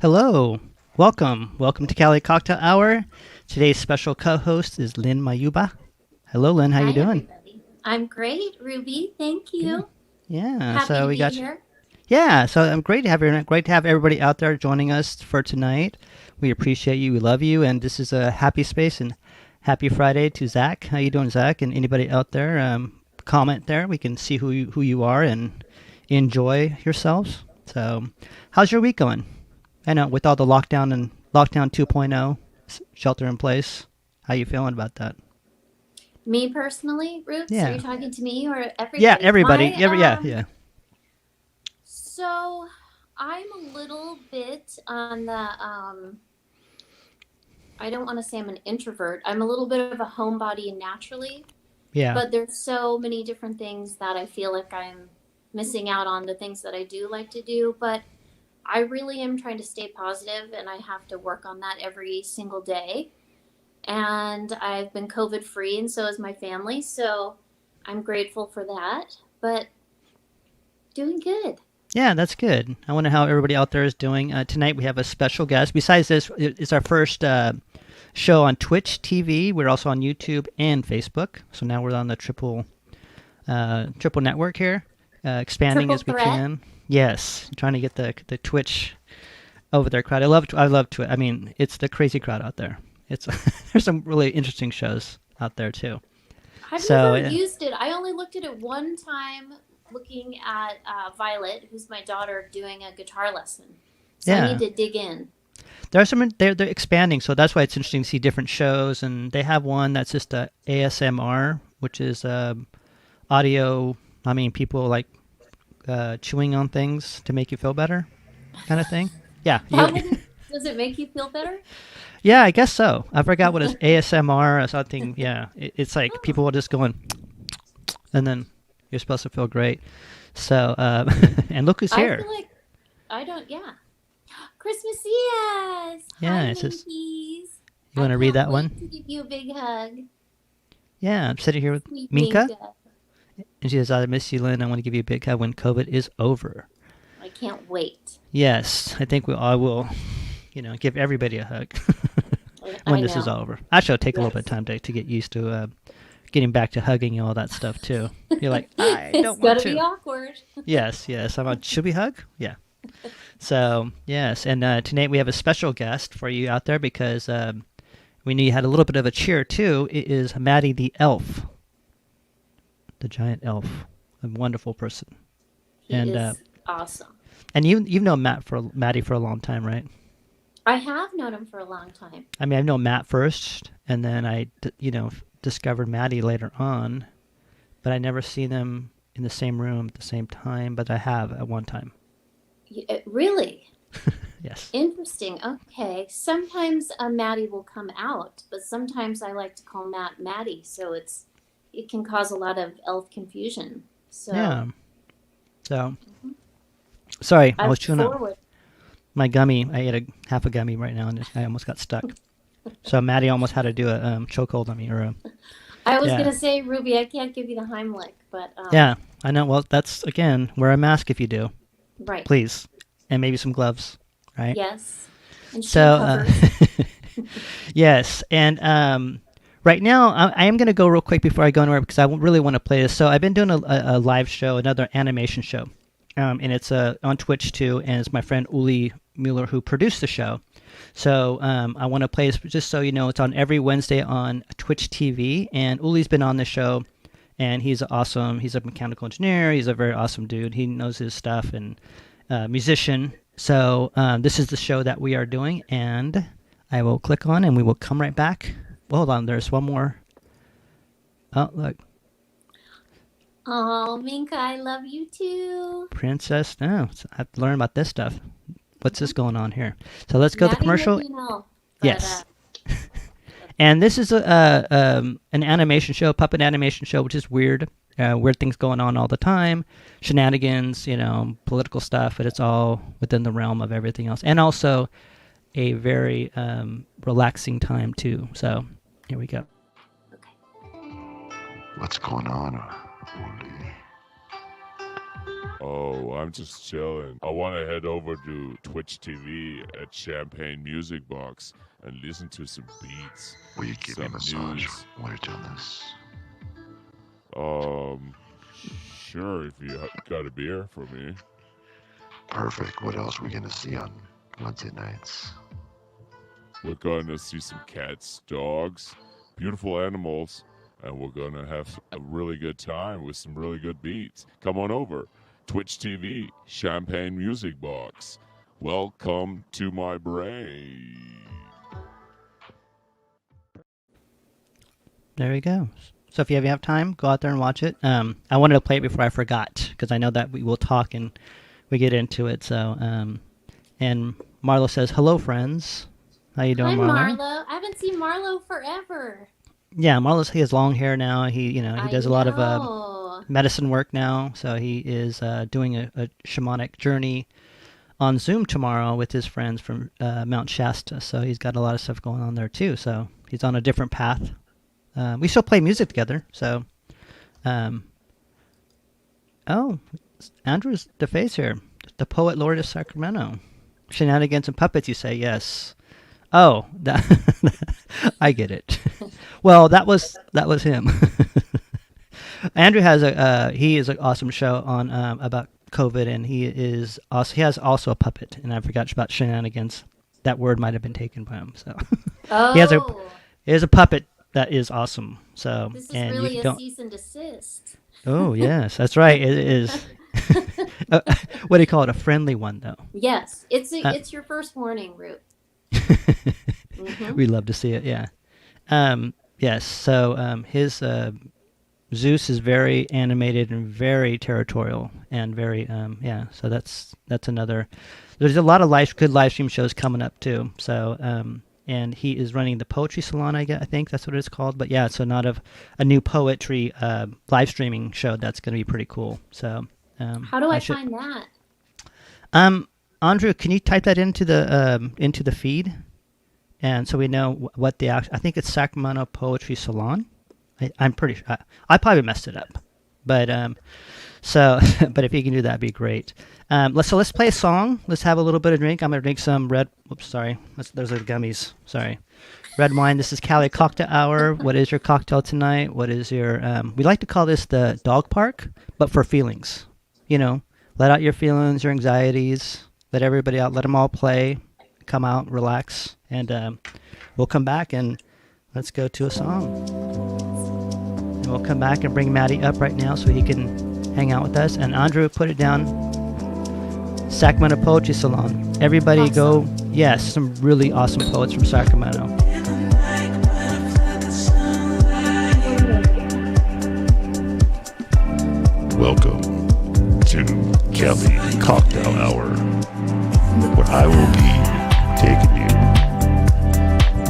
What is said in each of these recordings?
Hello, welcome to Cali Cocktail Hour. Today's special co-host is Lynn Mayugba. Hello, Lynn. How you Hi, doing? everybody. I'm great, Ruby. Thank Good. you. Yeah. Happy So to we be got you. here. Yeah. So I'm great to have you. Great to have everybody out there joining us for tonight. We appreciate you. We love you. And this is a happy space and happy Friday to Zach. How you doing, Zach? And anybody out there, comment there. We can see who you are and enjoy yourselves. So, how's your week going? I know with all the lockdown and lockdown 2.0, shelter in place. How you feeling about that? Me personally, Roots, are Yeah. you talking to me or Yeah, everybody? everybody. Yeah, yeah. So I'm a little bit on the I don't want to say I'm an introvert. I'm a little bit of a homebody naturally, Yeah. but there's so many different things that I feel like I'm missing out on the things that I do like to do, but I really am trying to stay positive and I have to work on that every single day. And I've been COVID free, and so is my family. So I'm grateful for that, but doing good. Yeah, that's good. I wonder how everybody out there is doing. Tonight we have a special guest. Besides this, it's our first show on Twitch TV. We're also on YouTube and Facebook. So now we're on the triple network here, expanding Triple as we threat. can. Yes, trying to get the Twitch over there crowd. I love Twitch. I mean, it's the crazy crowd out there. It's there's some really interesting shows out there too. I've So never used it. I only looked at it one time looking at Violet, who's my daughter, doing a guitar lesson. So I need yeah, to dig in. there are some. They're expanding, so that's why it's interesting to see different shows. And they have one that's just a ASMR, which is audio. I mean, people like chewing on things to make you feel better, kind of thing. Yeah, That wouldn't, does it make you feel better? yeah, I guess so. I forgot what is ASMR or something. Yeah, it's like Oh, people are just going, and then you're supposed to feel great. So, and look who's I here. feel like I don't, yeah. Christmas Yes. Hi, Yeah, it says, Minkies. you I want to read can't that wait one? to give you a big hug. Yeah, I'm sitting here with Sweet Minka, Minka. and she says, I miss you, Lynn. I want to give you a big hug when COVID is over. I can't wait. Yes, I think I will, give everybody a hug I when this is know. over. Actually, it'll take a little bit of Yes. time to get used to getting back to hugging and all that stuff, too. You're like, I It's don't want gonna be to. awkward. Yes, yes. I'm on, should we hug? Yeah. So, yes. And tonight we have a special guest for you out there because we knew you had a little bit of a cheer, too. It is Matty the Elf, the giant elf, a wonderful person. He And is awesome. and you've known Matty for a long time, right? I have known him for a long time. I mean, I've known Matt first, and then discovered Matty later on, but I never seen them in the same room at the same time, but I have at one time. Really Yes. interesting. Okay. Sometimes Maddie will come out, but sometimes I like to call Matt Maddie, so it can cause a lot of elf confusion. So Yeah. So, mhm. sorry, I I was look chewing up forward. my gummy. I ate half a gummy right now, and I almost got stuck. So Matty almost had to do a chokehold on me, or I was yeah, gonna say, Ruby, I can't give you the Heimlich, but yeah. I know. Well, that's again, wear a mask if you do, right. please, and maybe some gloves, right? Yes. And So, shoe covers. yes, and right now I am going to go real quick before I go anywhere because I really want to play this. So I've been doing a live show, another animation show, and it's on Twitch too, and it's my friend Uli Mueller who produced the show. So I want to play this just so you know. It's on every Wednesday on Twitch TV, and Uli's been on the show, and he's awesome. He's a mechanical engineer. He's a very awesome dude. He knows his stuff and musician. So this is the show that we are doing, and I will click on, and we will come right back. Well, hold on, there's one more. Oh, look, Oh, Minka, I love you too. Princess. No, I have to learn about this stuff. What's this Mhm. going on here? So let's go to the Maddie would commercial. be no, but Yes. that's And this is an animation show, puppet animation show, which is weird. Weird things going on all the time, shenanigans, political stuff, but it's all within the realm of everything else, and also a very relaxing time too. So here we go. okay. What's going on, Oli? Oh, I'm just chilling. I want to head over to Twitch TV at Champagne Music Box and listen to some beats, Will you give me a some massage news. while you're doing this? Um, sure, if you got a beer for me. Perfect. What else are we gonna see on Wednesday nights? We're gonna see some cats, dogs, beautiful animals, and we're gonna have a really good time with some really good beats. Come on over. Twitch TV, Champagne Music Box. Welcome to my brain. There you go. So if you have time, go out there and watch it. I wanted to play it before I forgot because I know that we will talk and we get into it. So, and Marlo says, "Hello, friends. How you doing, Hi, Marlo?" Marlo. I haven't seen Marlo forever. Yeah, he has long hair now. He does a lot of know. medicine work now. So he is doing a shamanic journey on Zoom tomorrow with his friends from Mount Shasta. So he's got a lot of stuff going on there too. So he's on a different path. We still play music together. So, oh, Andrew's the face here, the poet laureate of Sacramento. Shenanigans and puppets, you say? Yes. Oh, that I get it. Well, that was him. Andrew has he is an awesome show on about COVID, and he has also a puppet, and I forgot about shenanigans. That word might have been taken by him. So he has a puppet that is awesome. So This is and really you a don't. cease and desist. Oh yes, that's right. It is. What do you call it? A friendly one, though. Yes, it's your first warning, Root. Mm-hmm. We'd love to see it. Yeah. Yes. So his Zeus is very animated and very territorial and very yeah. So that's another. There's a lot of good live stream shows coming up too. So and he is running the poetry salon. I think that's what it's called. But yeah, so not a new poetry live streaming show. That's going to be pretty cool. So how do I find that? Andrew, can you type that into the feed, and so we know what the I think it's Sacramento Poetry Salon. I'm pretty sure I probably messed it up, but so but if you can do that, it'd be great. Let's play a song. Let's have a little bit of drink. I'm gonna drink some red. Oops, sorry. Those are gummies. Sorry. Red wine. This is Cali Cocktail Hour. What is your cocktail tonight? What is your? We like to call this the dog park, but for feelings. Let out your feelings, your anxieties. Let everybody out. Let them all play. Come out, relax, and we'll come back and let's go to a song. And we'll come back and bring Matty up right now so he can hang out with us. And Andrew, put it down. Sacramento Poetry Salon. Everybody Awesome. go. Yes, some really awesome poets from Sacramento. Welcome to Cali Cocktail Hour, where I will be taking you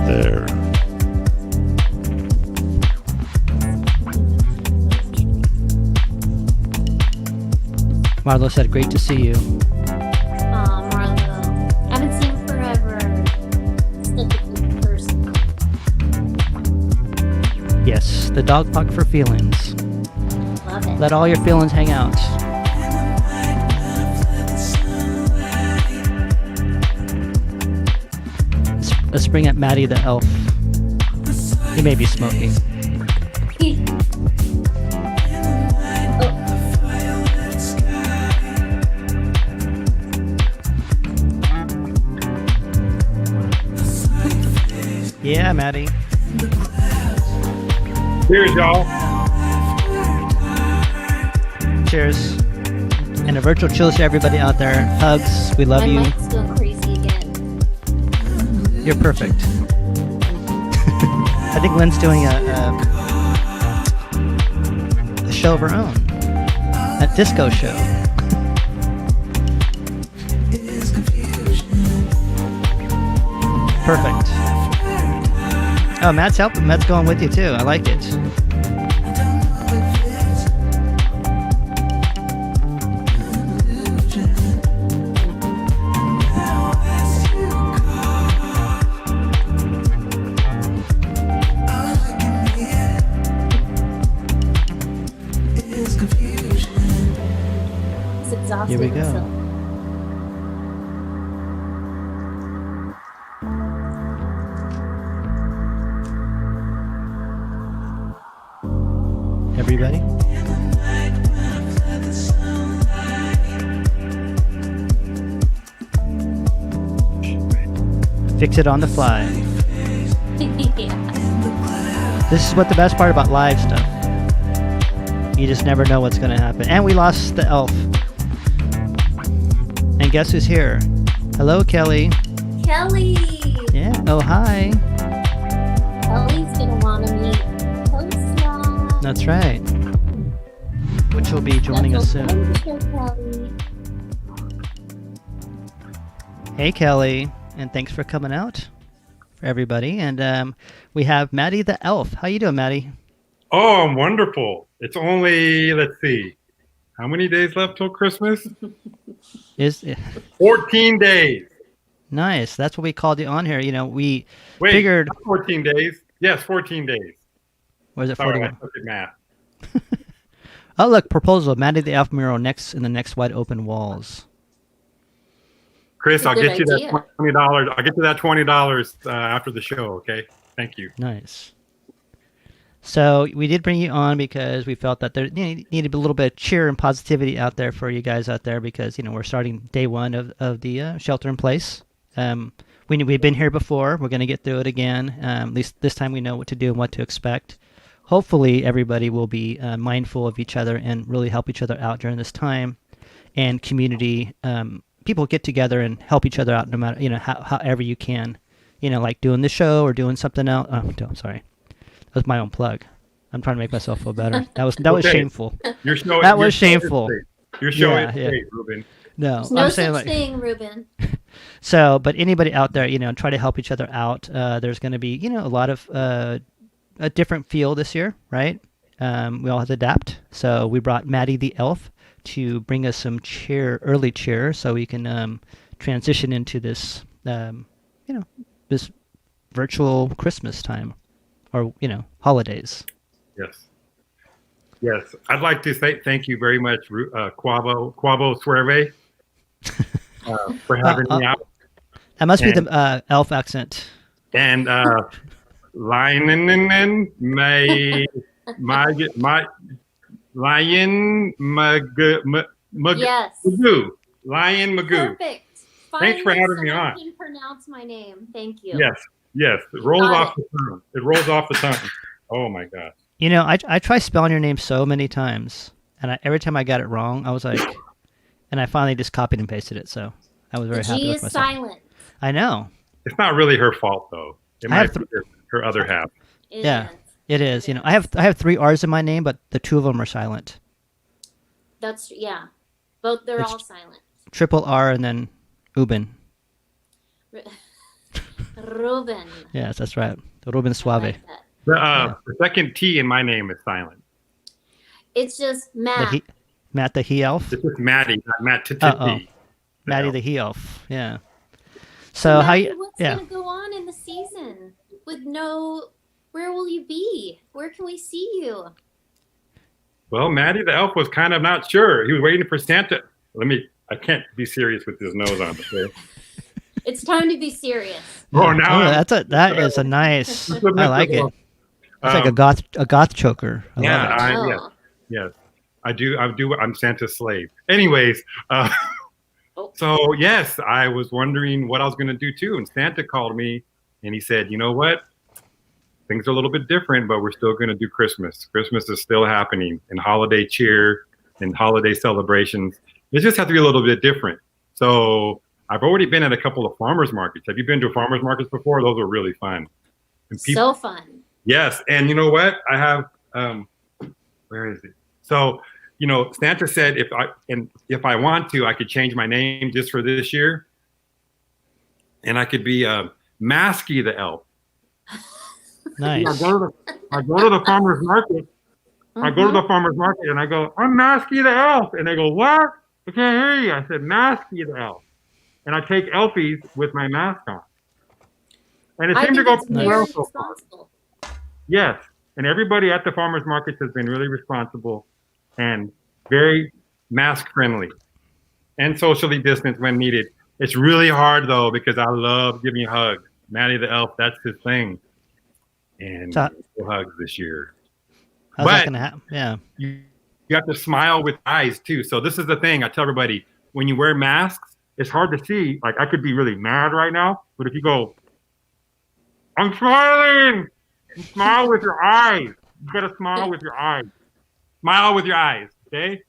there. Marlo said, "Great to see you." Aw, Marlo. I haven't seen him forever. Such a good person. Yes, the dog park for feelings. Love it. Let all your feelings hang out. Let's bring up Matty the Elf. He may be smoking. Yeah, Matty. Cheers, y'all. Cheers. And a virtual cheers to everybody out there. Hugs. We love My you. mic's going crazy again. You're perfect. I think Lynn's doing a show of her own. A disco show. Perfect. Oh, Matt's helping. Matt's going with you too. I like it. Is it everybody. Fix it on the fly. Yeah. This is what the best part about live stuff. You just never know what's going to happen. And we lost the elf. And guess who's here? Hello, Kelly. Kelly. Yeah. Oh, hi. Kelly's gonna want to meet Postma. That's right. Which will be joining us soon. Kelly. Hey, Kelly. And thanks for coming out for everybody. And we have Matty the Elf. How you doing, Matty? Oh, I'm wonderful. It's only, let's see, how many days left till Christmas? Is 14 days. nice. That's what we called you on here. You know, we Wait, figured. not 14 days. Yes, 14 days. Was it Sorry, I 41? took it math. Oh, look, proposal. Matty the Elf mural next in the next wide open walls. Chris, I'll Good get you that idea. $20. I'll get you that $20 after the show, okay? Thank you. Nice. So we did bring you on because we felt that there needed a little bit of cheer and positivity out there for you guys out there because, you know, we're starting day one of the shelter in place. We've been here before. We're going to get through it again. At least this time we know what to do and what to expect. Hopefully everybody will be mindful of each other and really help each other out during this time. And community, people get together and help each other out no matter, you know, however you can. You know, like doing the show or doing something else. Oh, I'm sorry. That was my own plug. I'm trying to make myself feel better. That was Okay. shameful. Your show, That your was show is shameful. great. Your show Yeah, is yeah. great, Ruben. No, There's no I'm such saying like thing, Ruben. so. But anybody out there, you know, try to help each other out. There's going to be, you know, a lot of a different feel this year, right? We all have to adapt. So we brought Matty the Elf to bring us some early cheer, so we can transition into this, you know, this virtual Christmas time, or you know, holidays. Yes. Yes. I'd like to say thank you very much, Quavo Suerve, for having me out. That must be And- the elf accent. And Lion Yes. Magoo. Lion Magoo. Perfect. Thanks for Finally having me someone on. can pronounce my name. Thank you. Yes, yes. It rolls got off the tongue. It rolls off the tongue. Oh my gosh. You know, I try spelling your name so many times, and every time I got it wrong, I was like, and I finally just copied and pasted it. So I was The very happy G with is myself. silent. I know It's not really her fault though. It I have might be her other half. It Yeah. is. it is. You know, I have 3 R's in my name, but the 2 of them are silent. That's yeah. Both they're It's- all silent. Triple R and then Ubin. Ruben. Yes, that's right. Ruben I Suave. like that. The second T in my name is silent. It's just The Matt. Matt the He Elf. It's just Matty, not Matt T. Matty the He Elf. Yeah. So how Matty, you? what's Yeah. gonna go on in the season with no? Where will you be? Where can we see you? Well, Matty the Elf was kind of not sure. He was waiting for Santa. I can't be serious with his nose on. Okay? It's time to be serious. Oh, now I'm- that is a nice. I like it. It's like Um, a goth choker. I yeah, love it. Oh. yes. I do. I'm Santa's slave. Anyways, Oh. so yes, I was wondering what I was going to do too. And Santa called me and he said, you know what? Things are a little bit different, but we're still going to do Christmas. Christmas is still happening and holiday cheer and holiday celebrations. It just has to be a little bit different. So I've already been at a couple of farmers markets. Have you been to farmers markets before? Those are really fun. And So fun. yes, and you know what? I have where is it? So, you know, Santa said if I want to, I could change my name just for this year. And I could be Masky the Elf. Nice. I go to the farmer's market. I go to the farmer's market and I go, I'm Masky the Elf. And they go, what? I can't hear you. I said, Masky the Elf. And I take Elfies with my mask on. And it I seemed to think go it's pretty very well so far. responsible. Yes, and everybody at the farmers markets has been really responsible and very mask friendly and socially distanced when needed. It's really hard though because I love giving hugs. Matty the Elf, that's his thing. And So- no hugs this year. How's that But going to happen? Yeah. you have to smile with eyes too. So this is the thing I tell everybody: when you wear masks, it's hard to see. Like I could be really mad right now, but if you go, I'm smiling, you smile with your eyes. You gotta smile with your eyes. Smile with your eyes, okay?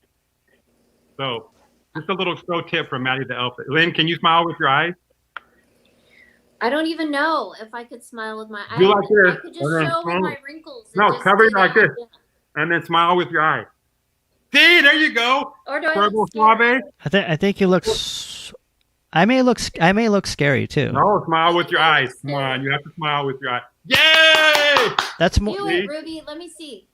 So just a little pro tip from Matty the Elf. Lynn, can you smile with your eyes? I don't even know if I could smile with my eyes. Do like this, I could just and then show smile. my wrinkles. No, And just cover it do like that. this, and then smile with your eyes. See, there you go. Or do I Purple look scared? suave. I think you look. I may look scary too. No, smile with your eyes. Come on, you have to smile with your eyes. Yay! That's more. Do it, Ruby. Let me see.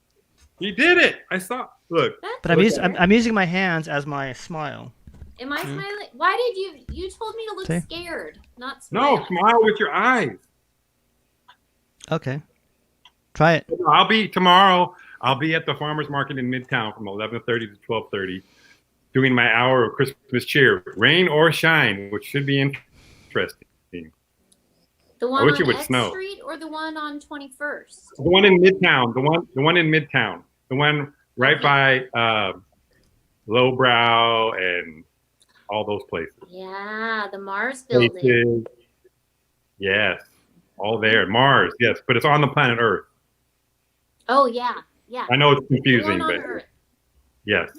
He did it. I saw. Look. That's But weird. I'm using my hands as my smile. Am I smiling? Why did you told me to look See? scared, not smile. No, smile with your eyes. Okay. Try it. I'll be at the farmers market in Midtown from 11:30 to 12:30, doing my hour of Christmas cheer, rain or shine, which should be interesting. The one wish it on would X snow. Street or the one on 21st? The one in Midtown. The one in Midtown. The one right by Lowbrow and all those places. Yeah, the Mars building. Places. Yes, all there. Mars. Yes, but it's on the planet Earth. Oh yeah, yeah. I know it's The confusing, one on but Earth. yes.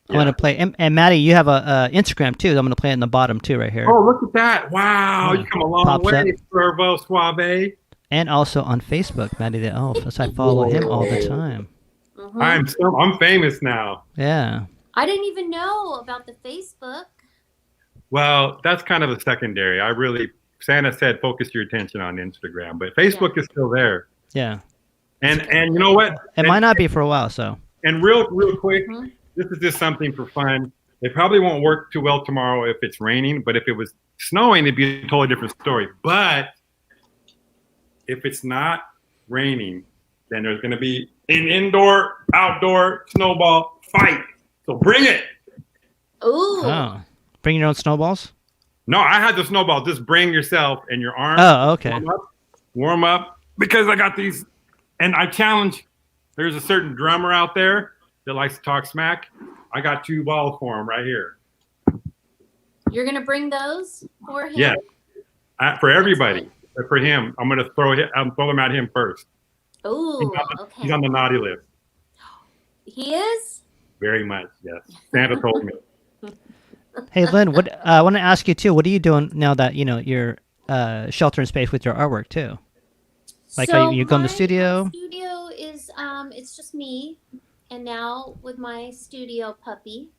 I'm gonna play. And Maddie, you have a Instagram too. I'm gonna play it in the bottom too, right here. Oh, look at that! Wow, Yeah. you come a long Pops way, up. Servo Suave. And also on Facebook, Matty the Elf. That's I follow him all the time. Mhm. I'm famous now. Yeah. I didn't even know about the Facebook. Well, that's kind of a secondary. Santa said focus your attention on Instagram, but Facebook is still there. Yeah. And you know what? It might not be for a while, so. And real quick, Mhm. this is just something for fun. It probably won't work too well tomorrow if it's raining, but if it was snowing, it'd be a totally different story. But if it's not raining, then there's going to be an indoor-outdoor snowball fight. So bring it. Ooh. Oh. Bring your own snowballs? No, I had the snowball. Just bring yourself and your arm. Oh, okay. Warm up. Because I got these, and I challenge. There's a certain drummer out there that likes to talk smack. I got 2 balls for him right here. You're gonna bring those for him? Yeah, for everybody. But for him, I'm gonna throw them at him first. Ooh, okay. He's on the naughty list. He is? Very much, yes. Santa told me. Hey, Lynn, what I want to ask you too. What are you doing now that you're shelter in space with your artwork too? Like, so you go in the studio? My studio is it's just me, and now with my studio puppy.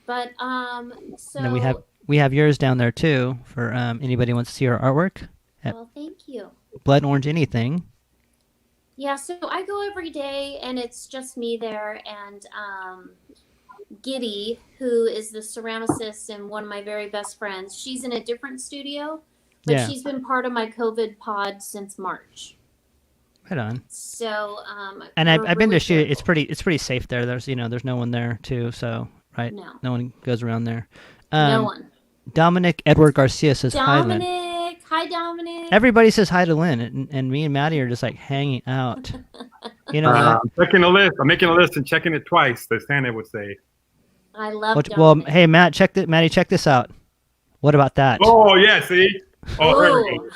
But so. And then we have yours down there too for anybody who wants to see our artwork. Well, thank you. Blood Orange Anything. Yeah, so I go every day, and it's just me there, and Giddy, who is the ceramicist and one of my very best friends, she's in a different studio, but Yeah. she's been part of my COVID pod since March. Right on. So, And we're I've been to really shoot. careful. It's pretty safe there. There's there's no one there too. So right, No. one goes around there. No one. Dominic Edward Garcia says hi, Lynn. Dominic, hi Dominic. Everybody says hi to Lynn, and me and Maddie are just like hanging out. You know, I'm checking a list. I'm making a list and checking it twice, as Santa would say. I love well, Dominic. hey Maddie, check this out. What about that? Oh, yeah, see? Oh, Ooh,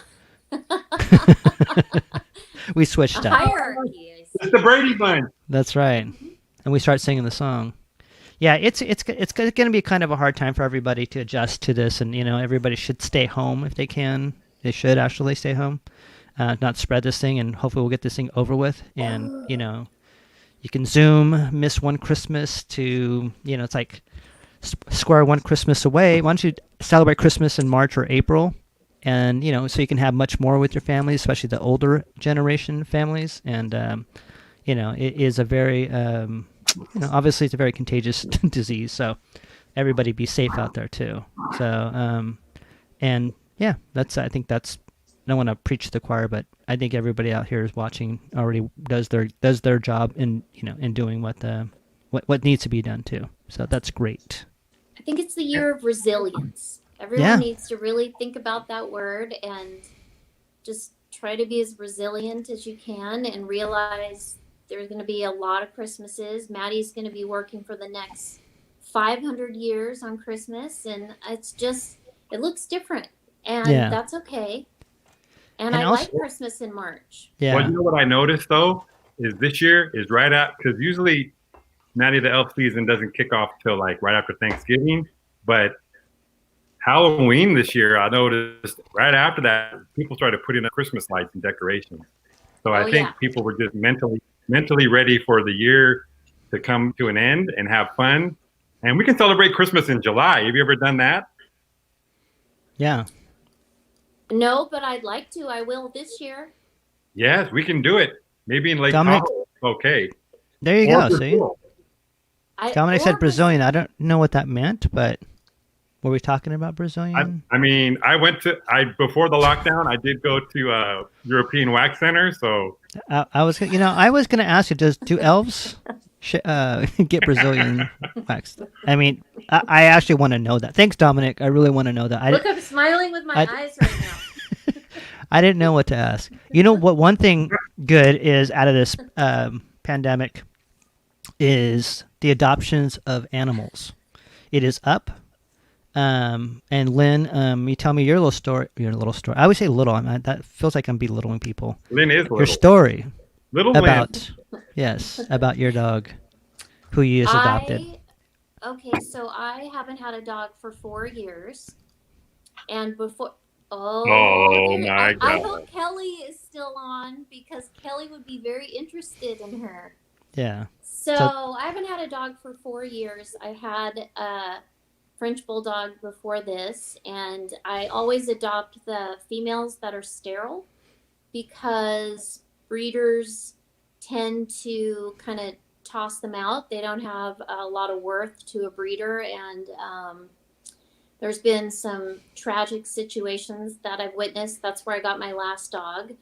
We switched a up. hierarchy. I see. it's the Brady Bunch. That's right. And we start singing the song. Yeah, it's going to be kind of a hard time for everybody to adjust to this, and everybody should stay home if they can. They should actually stay home, not spread this thing, and hopefully we'll get this thing over with. And you can Zoom, miss one Christmas to it's like square one Christmas away. Why don't you celebrate Christmas in March or April? And so you can have much more with your family, especially the older generation families. And it is a very obviously it's a very contagious disease, so everybody be safe out there too. So and yeah, I think that's, I don't want to preach to the choir, but I think everybody out here is watching already does their job in in doing what needs to be done too. So that's great. I think it's the year of resilience. Everyone needs to really think about that word and just try to be as resilient as you can and realize There's going to be a lot of Christmases. Maddie's going to be working for the next 500 years on Christmas, and it looks different, and that's okay. And I like Christmas in March. Yeah. Well, you know what I noticed though is this year is right at, because usually Matty the Elf season doesn't kick off till like right after Thanksgiving, but Halloween this year, I noticed right after that, people started putting up Christmas lights and decorations. So I think people were just mentally ready for the year to come to an end and have fun. And we can celebrate Christmas in July. Have you ever done that? Yeah. No, but I'd like to. I will this year. Yes, we can do it. Maybe in Lake Dominic, Tahoe. Okay. There you go. See? Dominic said or Brazilian. I don't know what that meant, but were we talking about Brazilian? I mean, before the lockdown, I did go to European Wax Center. So I was going to ask you, do elves get Brazilian wax? I mean, I actually want to know that. Thanks, Dominic. I really want to know that. Look, I'm smiling with my eyes right now. I didn't know what to ask. You know what? One thing good is out of this pandemic is the adoptions of animals. It is up. And Lynn, you tell me your little story. I always say little. That feels like I'm belittling people. Lynn is little. Your story. Little about Lynn. Yes, about your dog, who you just adopted. Okay, so I haven't had a dog for 4 years, and before. Oh my God! I hope Kelly is still on because Kelly would be very interested in her. Yeah. So I haven't had a dog for 4 years. I had a French Bulldog before this, and I always adopt the females that are sterile because breeders tend to kind of toss them out. They don't have a lot of worth to a breeder, and there's been some tragic situations that I've witnessed. That's where I got my last dog,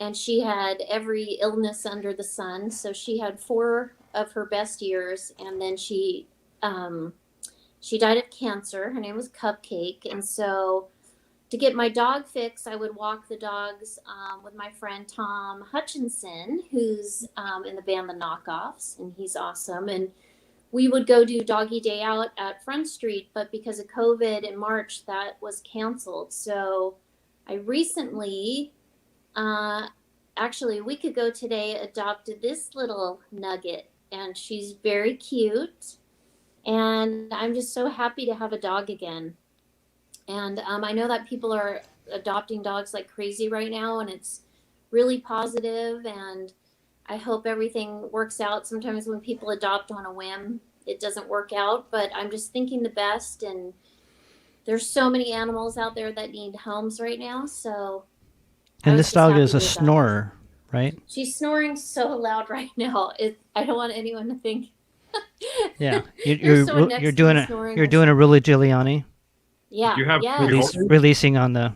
and she had every illness under the sun. So she had 4 of her best years, and then she died of cancer. Her name was Cupcake. And so to get my dog fix, I would walk the dogs with my friend Tom Hutchinson, who's in the band The Knockoffs, and he's awesome. And we would go do doggy day out at Front Street, but because of COVID in March, that was canceled. So I recently, actually a week ago today, adopted this little nugget, and she's very cute. And I'm just so happy to have a dog again. And I know that people are adopting dogs like crazy right now, and it's really positive, and I hope everything works out. Sometimes when people adopt on a whim, it doesn't work out, but I'm just thinking the best. And there's so many animals out there that need homes right now. So, and this dog is a snorer, right? She's snoring so loud right now. I don't want anyone to think. Yeah, you're doing a really Giuliani. Yeah, you have releasing on the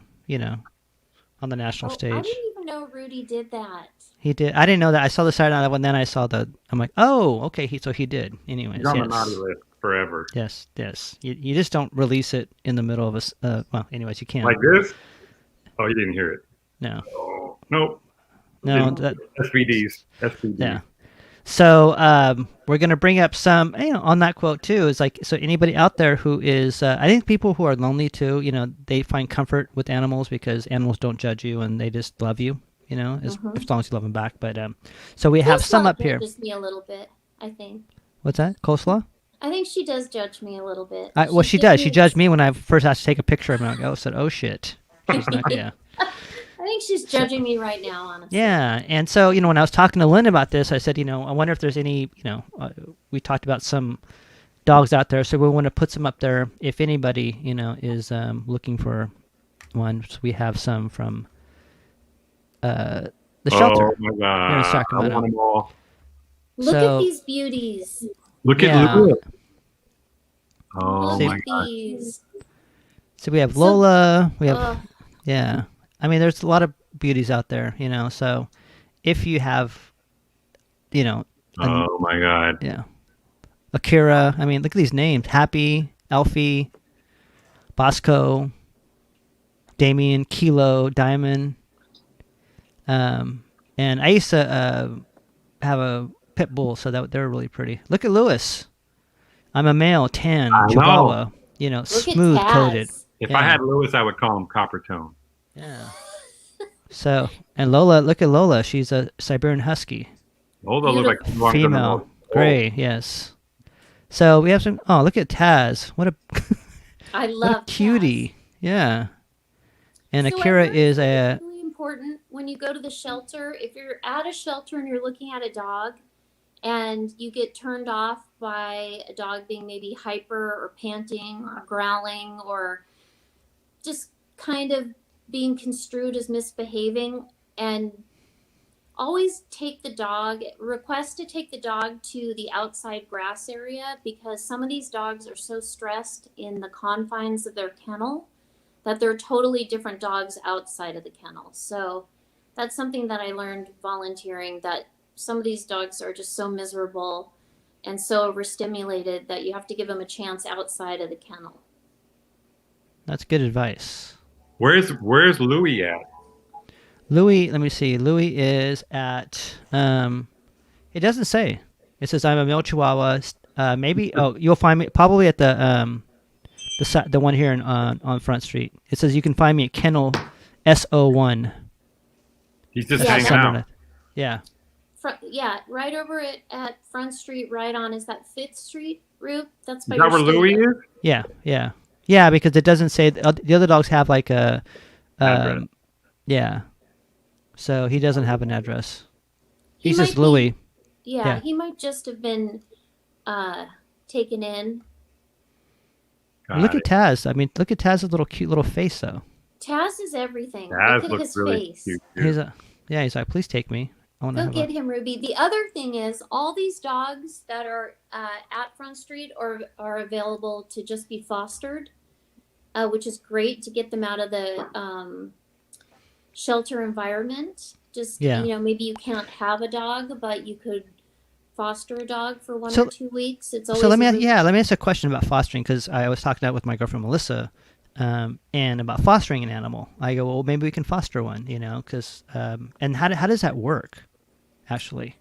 on the national stage. I didn't even know Rudy did that. He did. I didn't know that. I saw the Saturday Night Live one, then I saw I'm like, oh, okay. So he did. Anyways, he's on the naughty list forever. Yes. You just don't release it in the middle of a. Well, anyways, you can't. Like this? Oh, you didn't hear it. No. Oh, nope. No. SVDs. Yeah. So we're going to bring up some, on that quote too, is like, so anybody out there who is, I think people who are lonely too, they find comfort with animals because animals don't judge you and they just love you, as long as you love them back. But so we have some up here. Judges me a little bit, I think. What's that? Coleslaw? I think she does judge me a little bit. Well, she does. She judged me when I first asked to take a picture of her. I said, oh shit. She's not, yeah. I think she's judging me right now, honestly. Yeah, and so, when I was talking to Lynn about this, I said, I wonder if there's any, we talked about some dogs out there, so we want to put some up there if anybody, is looking for one. So we have some from the shelter. Oh, my God. I want them all. Look at these beauties. Look at Luke. Oh, Look my at God. these. So we have Lola. We have, yeah. I mean, there's a lot of beauties out there, so if you have, oh my God. Yeah. Akira. I mean, look at these names. Happy, Elfie, Bosco, Damien, Kilo, Diamond. And I used to have a pit bull, so that they're really pretty. Look at Lewis. I'm a male, tan, I know. Chihuahua. You know, Look smooth at coated. Taz. If Yeah. I had Lewis, I would call him Copper Tone. Yeah. So, and Lola, look at Lola. She's a Siberian Husky. Lola looks like she belongs in the Female. North Pole. Gray, yes. So we have some. Oh, look at Taz. What a I what love a cutie. Yeah. And So I Akira learned is that a it's really important when you go to the shelter. If you're at a shelter and you're looking at a dog, and you get turned off by a dog being maybe hyper or panting or growling or just kind of being construed as misbehaving, and always request to take the dog to the outside grass area, because some of these dogs are so stressed in the confines of their kennel that they're totally different dogs outside of the kennel. So that's something that I learned volunteering, that some of these dogs are just so miserable and so overstimulated that you have to give them a chance outside of the kennel. That's good advice. Where's Louis at? Louis, let me see. Louis is at it doesn't say. It says I'm a male Chihuahua. Maybe you'll find me probably at the one here on Front Street. It says you can find me at Kennel SO1. He's just Yeah, hanging out. Yeah. Right over at Front Street, right on, is that 5th Street, Rube? That's by Is that your where Louis studio. is? Yeah, because it doesn't say the other dogs have like a Address. yeah. So he doesn't have an address. He He's might just be- Louis. Yeah, he might just have been taken in. Look at Taz. I mean, look at Taz's cute little face though. Taz is everything. Taz Look at looks his really face. cute. too. He's like, please take me. I want to Go have get him, Ruby. The other thing is, all these dogs that are at Front Street are available to just be fostered, which is great to get them out of the shelter environment. Just, maybe you can't have a dog, but you could foster a dog for 1 or 2 weeks. It's always let me ask a question about fostering, because I was talking with my girlfriend Melissa, and about fostering an animal. I go, well, maybe we can foster one, because and how does that work, actually?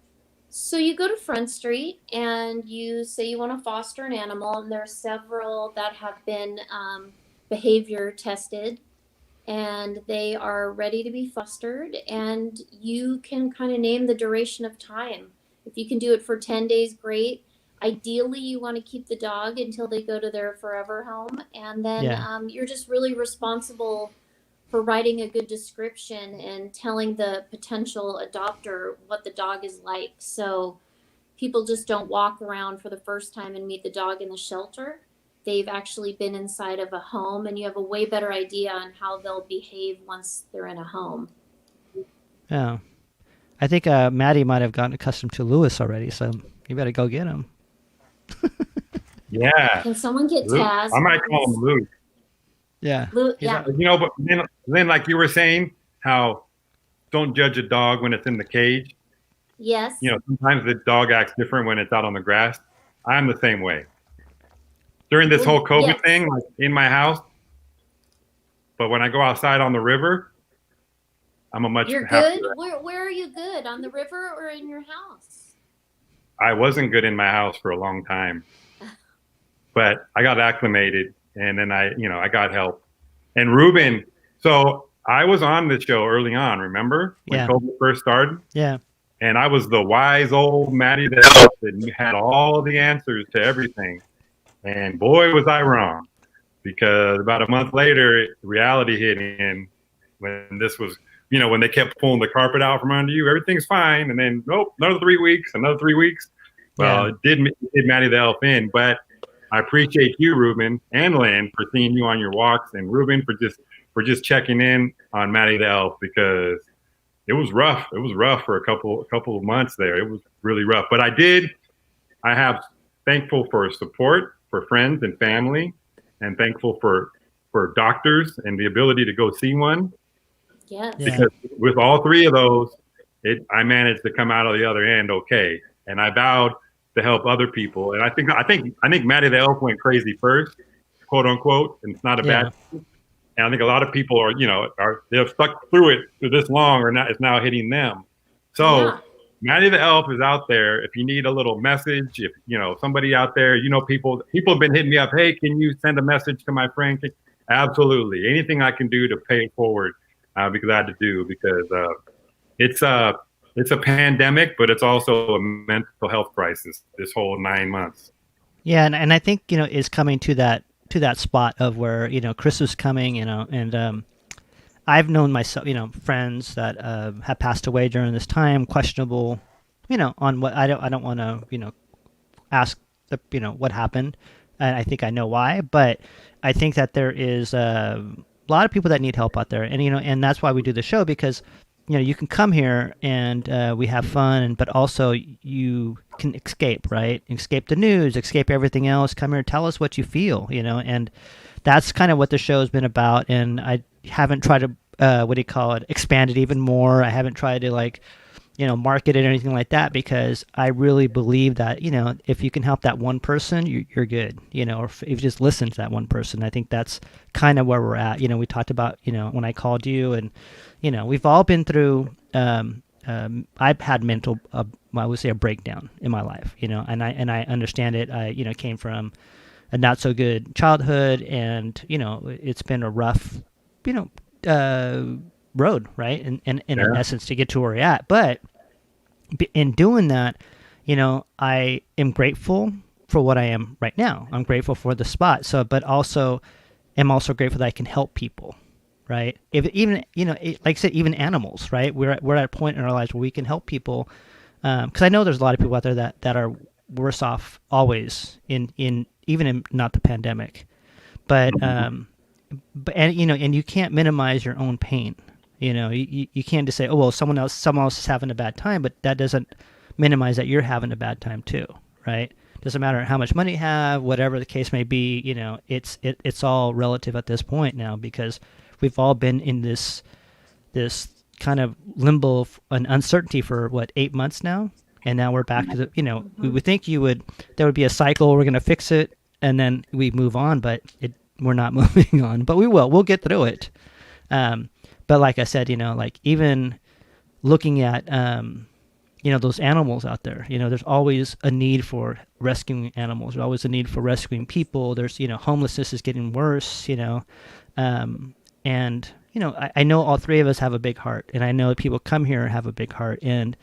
So you go to Front Street and you say you want to foster an animal, and there are several that have been behavior tested, and they are ready to be fostered, and you can kind of name the duration of time. If you can do it for 10 days, great. Ideally, you want to keep the dog until they go to their forever home, and then you're just really responsible for writing a good description and telling the potential adopter what the dog is like. So people just don't walk around for the first time and meet the dog in the shelter. They've actually been inside of a home, and you have a way better idea on how they'll behave once they're in a home. Yeah. I think Matty might have gotten accustomed to Lewis already, so you better go get him. Yeah. Can someone get Luke. Taz? I might call him Luke. Yeah. Yeah. But then, like you were saying, how don't judge a dog when it's in the cage. Yes. Sometimes the dog acts different when it's out on the grass. I'm the same way. During this whole COVID thing, like in my house, but when I go outside on the river, I'm a much You're happier. good? Where are you good? On the river or in your house? I wasn't good in my house for a long time, but I got acclimated, and then I got help. And Ruben, so I was on the show early on, remember? When COVID first started? Yeah. And I was the wise old Matty the Elf that had all the answers to everything. And boy, was I wrong, because about a month later, reality hit in when this was, when they kept pulling the carpet out from under you, everything's fine. And then, nope, another 3 weeks. Well, it did Matty the Elf in, but I appreciate you, Ruben, and Lynn, for seeing you on your walks, and Ruben for just checking in on Matty the Elf, because it was rough. It was rough for a couple of months there. It was really rough. But I have thankful for support, for friends and family, and thankful for doctors and the ability to go see one. Yes. Because with all three of those, I managed to come out of the other end okay. And I vowed to help other people. And I think Matty the Elf went crazy first, quote unquote, and it's not a bad thing. And I think a lot of people they've stuck through it for this long, or not, it's now hitting them. So Matty the Elf is out there. If you need a little message, if somebody out there, people have been hitting me up. Hey, can you send a message to my friend? Absolutely, anything I can do to pay it forward, because I had to do because it's a pandemic, but it's also a mental health crisis. This whole 9 months. Yeah, and I think is coming to that spot of where Christmas coming, and I've known myself, friends that have passed away during this time, questionable, on what I don't want to, ask the, what happened, and I think I know why, but I think that there is a lot of people that need help out there, and and that's why we do the show, because you can come here and we have fun, but also you can escape, right? Escape the news, escape everything else. Come here, tell us what you feel, and that's kind of what the show's been about. And I haven't tried to expand it even more. I haven't tried to market it or anything like that, because I really believe that if you can help that one person, you're good. Or if you just listen to that one person, I think that's kind of where we're at. We talked about when I called you, and we've all been through. I've had mental, I would say, a breakdown in my life. And I understand it. I came from a not so good childhood, and it's been a rough road, right? And in essence, to get to where we're at. But in doing that, I am grateful for what I am right now. I'm grateful for the spot. So, but also, am also grateful that I can help people, right? If even like I said, even animals, right? We're at a point in our lives where we can help people, because I know there's a lot of people out there that are worse off always in even in not the pandemic, but and you can't minimize your own pain. You can't just say, oh well, someone else is having a bad time, but that doesn't minimize that you're having a bad time too, right? Doesn't matter how much money you have, whatever the case may be. It's all relative at this point now, because we've all been in this kind of limbo and uncertainty for 8 months now, and now we're back to the we would think there would be a cycle, we're going to fix it, and then we move on, but we're not moving on. But we'll get through it. But like I said, even looking at those animals out there, there's always a need for rescuing animals. There's always a need for rescuing people. There's homelessness is getting worse. And I know all three of us have a big heart, and I know people come here and have a big heart, and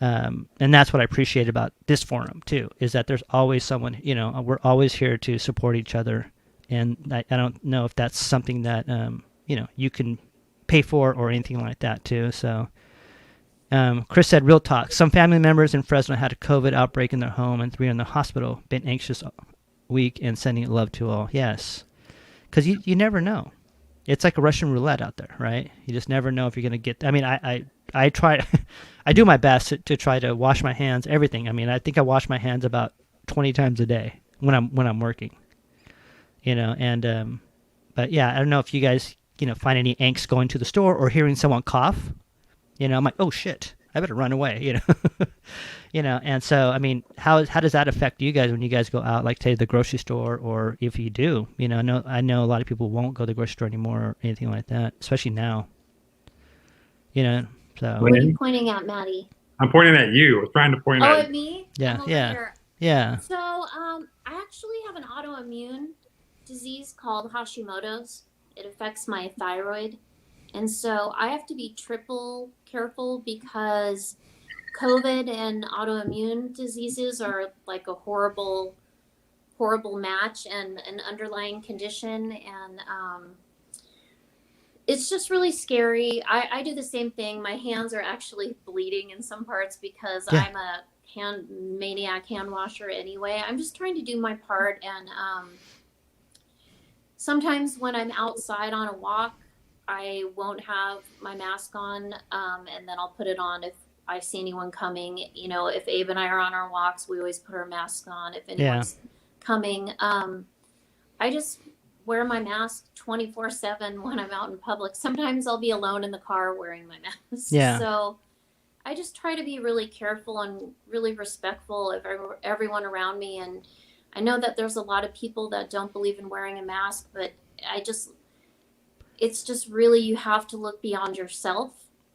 that's what I appreciate about this forum too, is that there's always someone. We're always here to support each other, and I don't know if that's something that you can pay for or anything like that too. So Chris said, real talk, some family members in Fresno had a COVID outbreak in their home and 3 in the hospital. Been anxious week and sending love to all. Yes, because you never know. It's like a Russian roulette out there, right? You just never know if you're going to get. I mean, I try I do my best to try to wash my hands, everything. I mean, I think I wash my hands about 20 times a day when I'm working, and but yeah, I don't know if you guys find any angst going to the store or hearing someone cough. I'm like, oh shit, I better run away. And so I mean, how does that affect you guys when you guys go out, like say the grocery store, or if you do? I know a lot of people won't go to the grocery store anymore or anything like that, especially now. So. What are you pointing at, Matty? I'm pointing at you. I was trying to point at. Oh, at me? Yeah, Here. yeah. So, I actually have an autoimmune disease called Hashimoto's. It affects my thyroid. And so I have to be triple careful, because COVID and autoimmune diseases are like a horrible, horrible match and an underlying condition. And it's just really scary. I do the same thing. My hands are actually bleeding in some parts because I'm a hand washer anyway. I'm just trying to do my part. And sometimes when I'm outside on a walk, I won't have my mask on, and then I'll put it on if I see anyone coming. If Abe and I are on our walks, we always put our masks on. If anyone's coming, I just wear my mask 24/7 when I'm out in public. Sometimes I'll be alone in the car wearing my mask. Yeah. So I just try to be really careful and really respectful of everyone around me. And I know that there's a lot of people that don't believe in wearing a mask, but it's just really, you have to look beyond yourself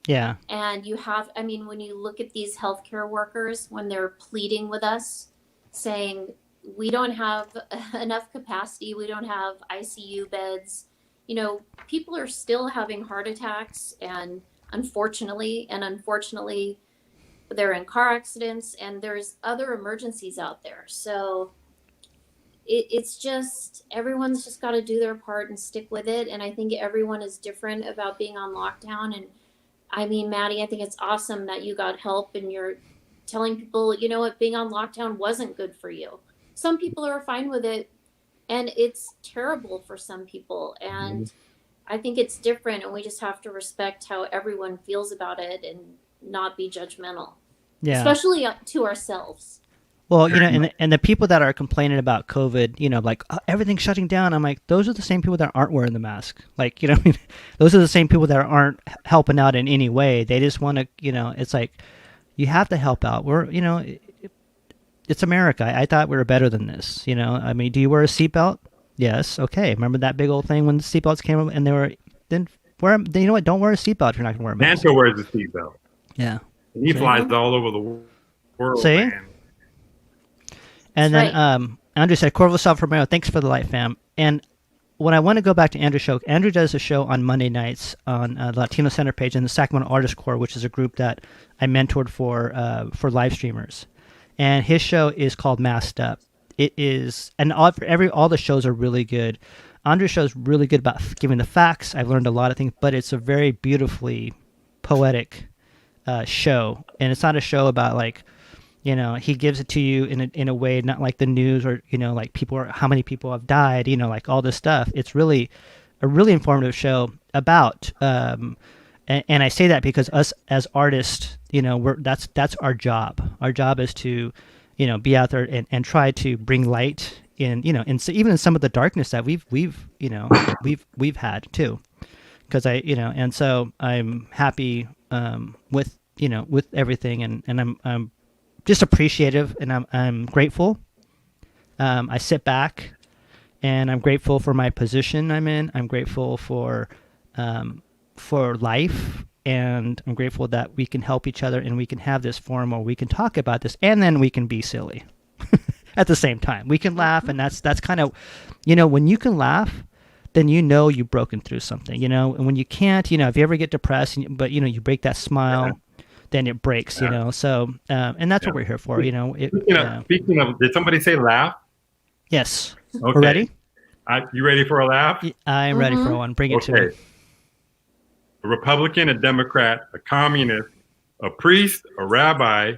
Yeah. And you have, I mean, when you look at these healthcare workers, when they're pleading with us, saying, we don't have enough capacity, we don't have ICU beds, you know, people are still having heart attacks, and unfortunately, they're in car accidents, and there's other emergencies out there. So it's just, everyone's just got to do their part and stick with it. And I think everyone is different about being on lockdown. And I mean, Maddie, I think it's awesome that you got help and you're telling people, you know what, being on lockdown wasn't good for you. Some people are fine with it, and it's terrible for some people. And I think it's different, and we just have to respect how everyone feels about it and not be judgmental, especially to ourselves. Well, you know, and the people that are complaining about COVID, you know, like, oh, everything's shutting down. I'm like, those are the same people that aren't wearing the mask. Like, you know, those are the same people that aren't helping out in any way. They just want to, you know, it's like, you have to help out. We're, you know, it's America. I thought we were better than this. You know, I mean, do you wear a seatbelt? Yes. Okay. Remember that big old thing when the seatbelts came up and they were, then you know what? Don't wear a seatbelt if you're not going to wear a mask. Manto wears a seatbelt. Yeah. And he flies all over the world. See? Man. And then Andrew said, Corvo South Romero, thanks for the light, fam. And when I want to go back to Andrew's show, Andrew does a show on Monday nights on the Latino Center page in the Sacramento Artist Corps, which is a group that I mentored for live streamers. And his show is called Masked Up. It is, and all the shows are really good. Andrew's show is really good about giving the facts. I've learned a lot of things, but it's a very beautifully poetic show. And it's not a show about like, you know, he gives it to you in a way not like the news or, you know, like how many people have died, you know, like all this stuff. It's really a really informative show about, and I say that because us as artists, you know, that's our job. Our job is to, you know, be out there and try to bring light in, you know, even in some of the darkness that we've you know we've had too, because and so I'm happy with, you know, with everything, and I'm just appreciative, and I'm grateful. I sit back, and I'm grateful for my position I'm in. I'm grateful for life, and I'm grateful that we can help each other, and we can have this forum where we can talk about this, and then we can be silly at the same time. We can laugh, and that's kind of, you know, when you can laugh, then you know you've broken through something, you know. And when you can't, you know, if you ever get depressed, but you know, you break that smile, then it breaks, you know. So, and that's what we're here for, you know. Speaking of, did somebody say laugh? Yes. Okay. We're ready? You ready for a laugh? I'm ready for one. Bring it to me. A Republican, a Democrat, a communist, a priest, a rabbi,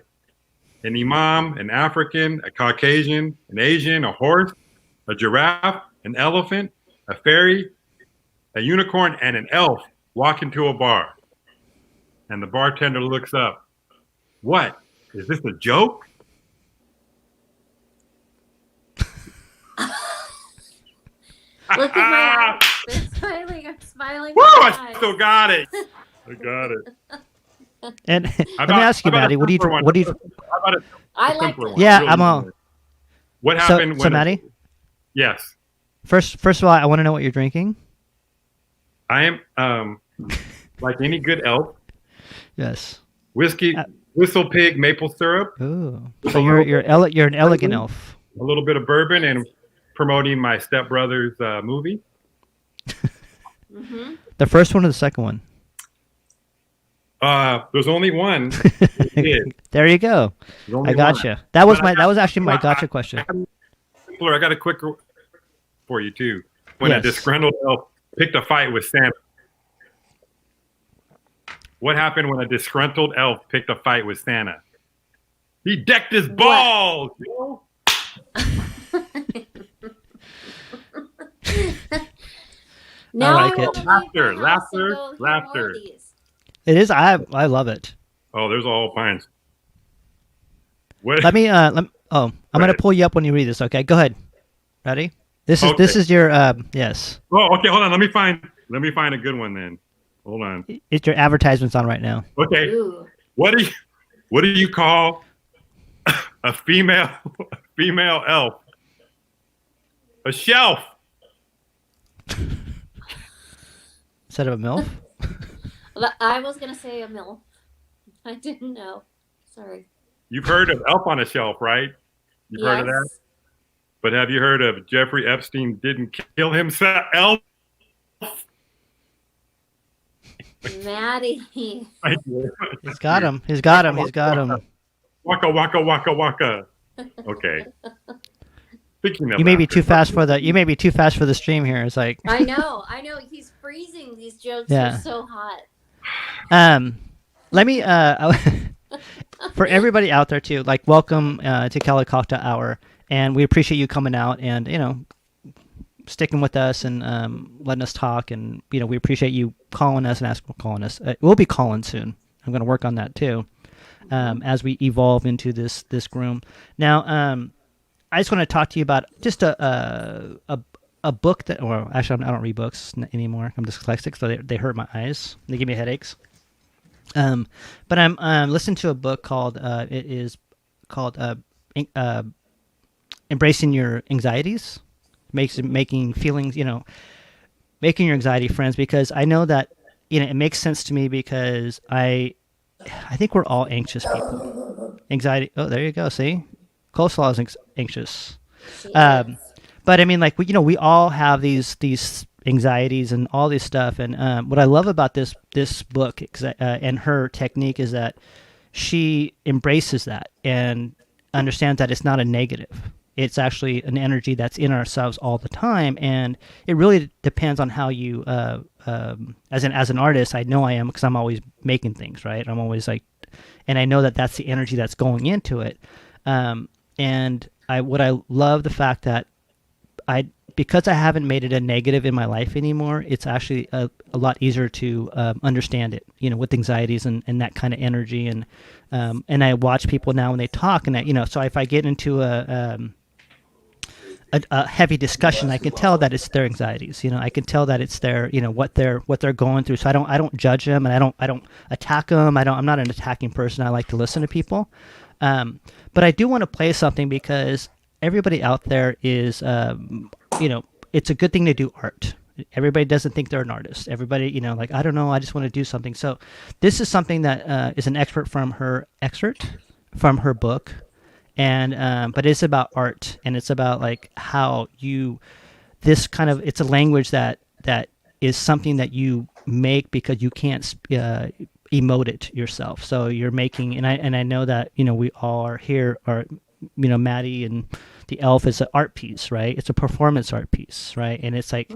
an imam, an African, a Caucasian, an Asian, a horse, a giraffe, an elephant, a fairy, a unicorn, and an elf walk into a bar. And the bartender looks up. What? Is this a joke? Look at my eyes. They're smiling. I'm smiling. Woo! I still got it. I got it. And let me ask you, Maddie, what do you? I like it. Yeah, really I'm all. What happened? So Maddie? Yes. First of all, I want to know what you're drinking. I am like any good elf. Yes. Whiskey, Whistle Pig maple syrup. Ooh. So you're an elegant elf. A little bit of bourbon and promoting my stepbrother's movie. Mm-hmm. The first one or the second one? There's only one. There you go. I gotcha. That was actually my gotcha question. I got a quick for you too. When a disgruntled elf picked a fight with Santa. What happened when a disgruntled elf picked a fight with Santa? He decked his balls. Now I like it. Laughter. It is. I love it. Oh, there's all kinds. Let me. I'm gonna pull you up when you read this. Okay, go ahead. Ready? This is your yes. Oh, okay. Hold on. Let me find a good one then. Hold on. It's your advertisements on right now. Okay. Ooh. What do you call a female elf? A shelf. Instead of a MILF? I was gonna say a MILF. I didn't know. Sorry. You've heard of Elf on a Shelf, right? You've heard of that? Yes. But have you heard of Jeffrey Epstein didn't kill himself? Elf? Matty. I did. He's got him. He's got him. He's got him. Waka, waka, waka, waka. Okay. Speaking of You may be laughter, too fast for the. You may be too fast for the stream here. It's like. I know. He's freezing. These jokes Yeah. are so hot. Let me for everybody out there too. Like, welcome to Cali Cocktail Hour, and we appreciate you coming out and sticking with us and letting us talk, and we appreciate you calling us and calling us. We'll be calling soon. I'm going to work on that too, as we evolve into this room. Now, I just want to talk to you about just a book that, well, actually, I don't read books anymore. I'm dyslexic, so they hurt my eyes. They give me headaches. But I'm listening to a book called it is called Embracing Your Anxieties, making feelings, making your anxiety friends, because I know that it makes sense to me, because I think we're all anxious people. Anxiety. Oh, there you go. See, Coleslaw is anxious. But I mean, like, we all have these anxieties and all this stuff. And what I love about this book and her technique is that she embraces that and understands that it's not a negative. It's actually an energy that's in ourselves all the time, and it really depends on how you, as an artist, I know I am, because I'm always making things, right? I'm always like, and I know that that's the energy that's going into it. And I love the fact that because I haven't made it a negative in my life anymore, it's actually a lot easier to understand it, with anxieties and that kind of energy. And I watch people now when they talk, and so if I get into a heavy discussion, I can tell that it's their anxieties. I can tell that it's their, what they're going through. So I don't judge them, and I don't attack them. I'm not an attacking person. I like to listen to people. But I do want to play something, because everybody out there is, it's a good thing to do art. Everybody doesn't think they're an artist. Everybody, like, I don't know, I just want to do something. So this is something that is an excerpt from her book. And but it's about art, and it's about like how it's a language that is something that you make because you can't emote it yourself. So you're making, and I know that we all are here, or Matty and the Elf is an art piece, right? It's a performance art piece, right? And it's like,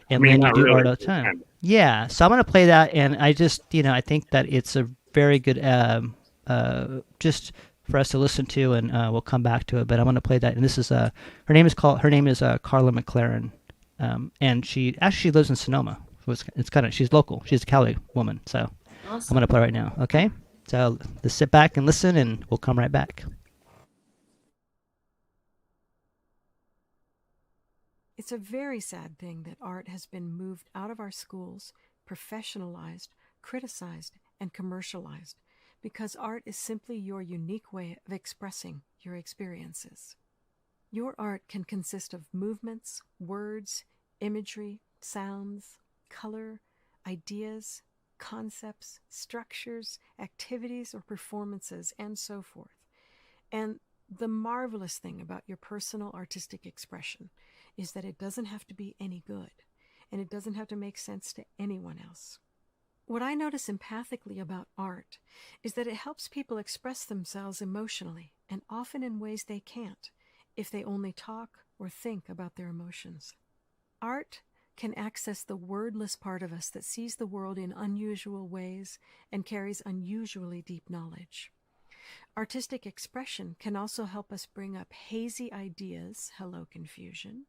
and Lynn, you do really art all the time. Yeah. So I'm gonna play that, and I just I think that it's a very good just for us to listen to, and we'll come back to it. But I'm going to play that, and this is her name is Carla McLaren, and she lives in Sonoma. So it's kind of, she's local. She's a Cali woman. So awesome. I'm going to play right now. Okay, so let's sit back and listen, and we'll come right back. It's a very sad thing that art has been moved out of our schools, professionalized, criticized, and commercialized, because art is simply your unique way of expressing your experiences. Your art can consist of movements, words, imagery, sounds, color, ideas, concepts, structures, activities, or performances, and so forth. And the marvelous thing about your personal artistic expression is that it doesn't have to be any good, and it doesn't have to make sense to anyone else. What I notice empathically about art is that it helps people express themselves emotionally, and often in ways they can't if they only talk or think about their emotions. Art can access the wordless part of us that sees the world in unusual ways and carries unusually deep knowledge. Artistic expression can also help us bring up hazy ideas, hello confusion,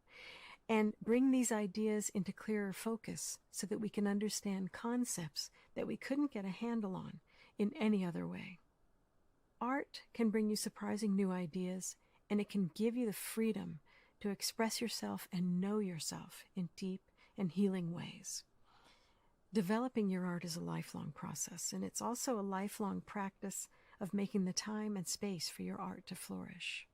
and bring these ideas into clearer focus so that we can understand concepts that we couldn't get a handle on in any other way. Art can bring you surprising new ideas, and it can give you the freedom to express yourself and know yourself in deep and healing ways. Developing your art is a lifelong process, and it's also a lifelong practice of making the time and space for your art to flourish.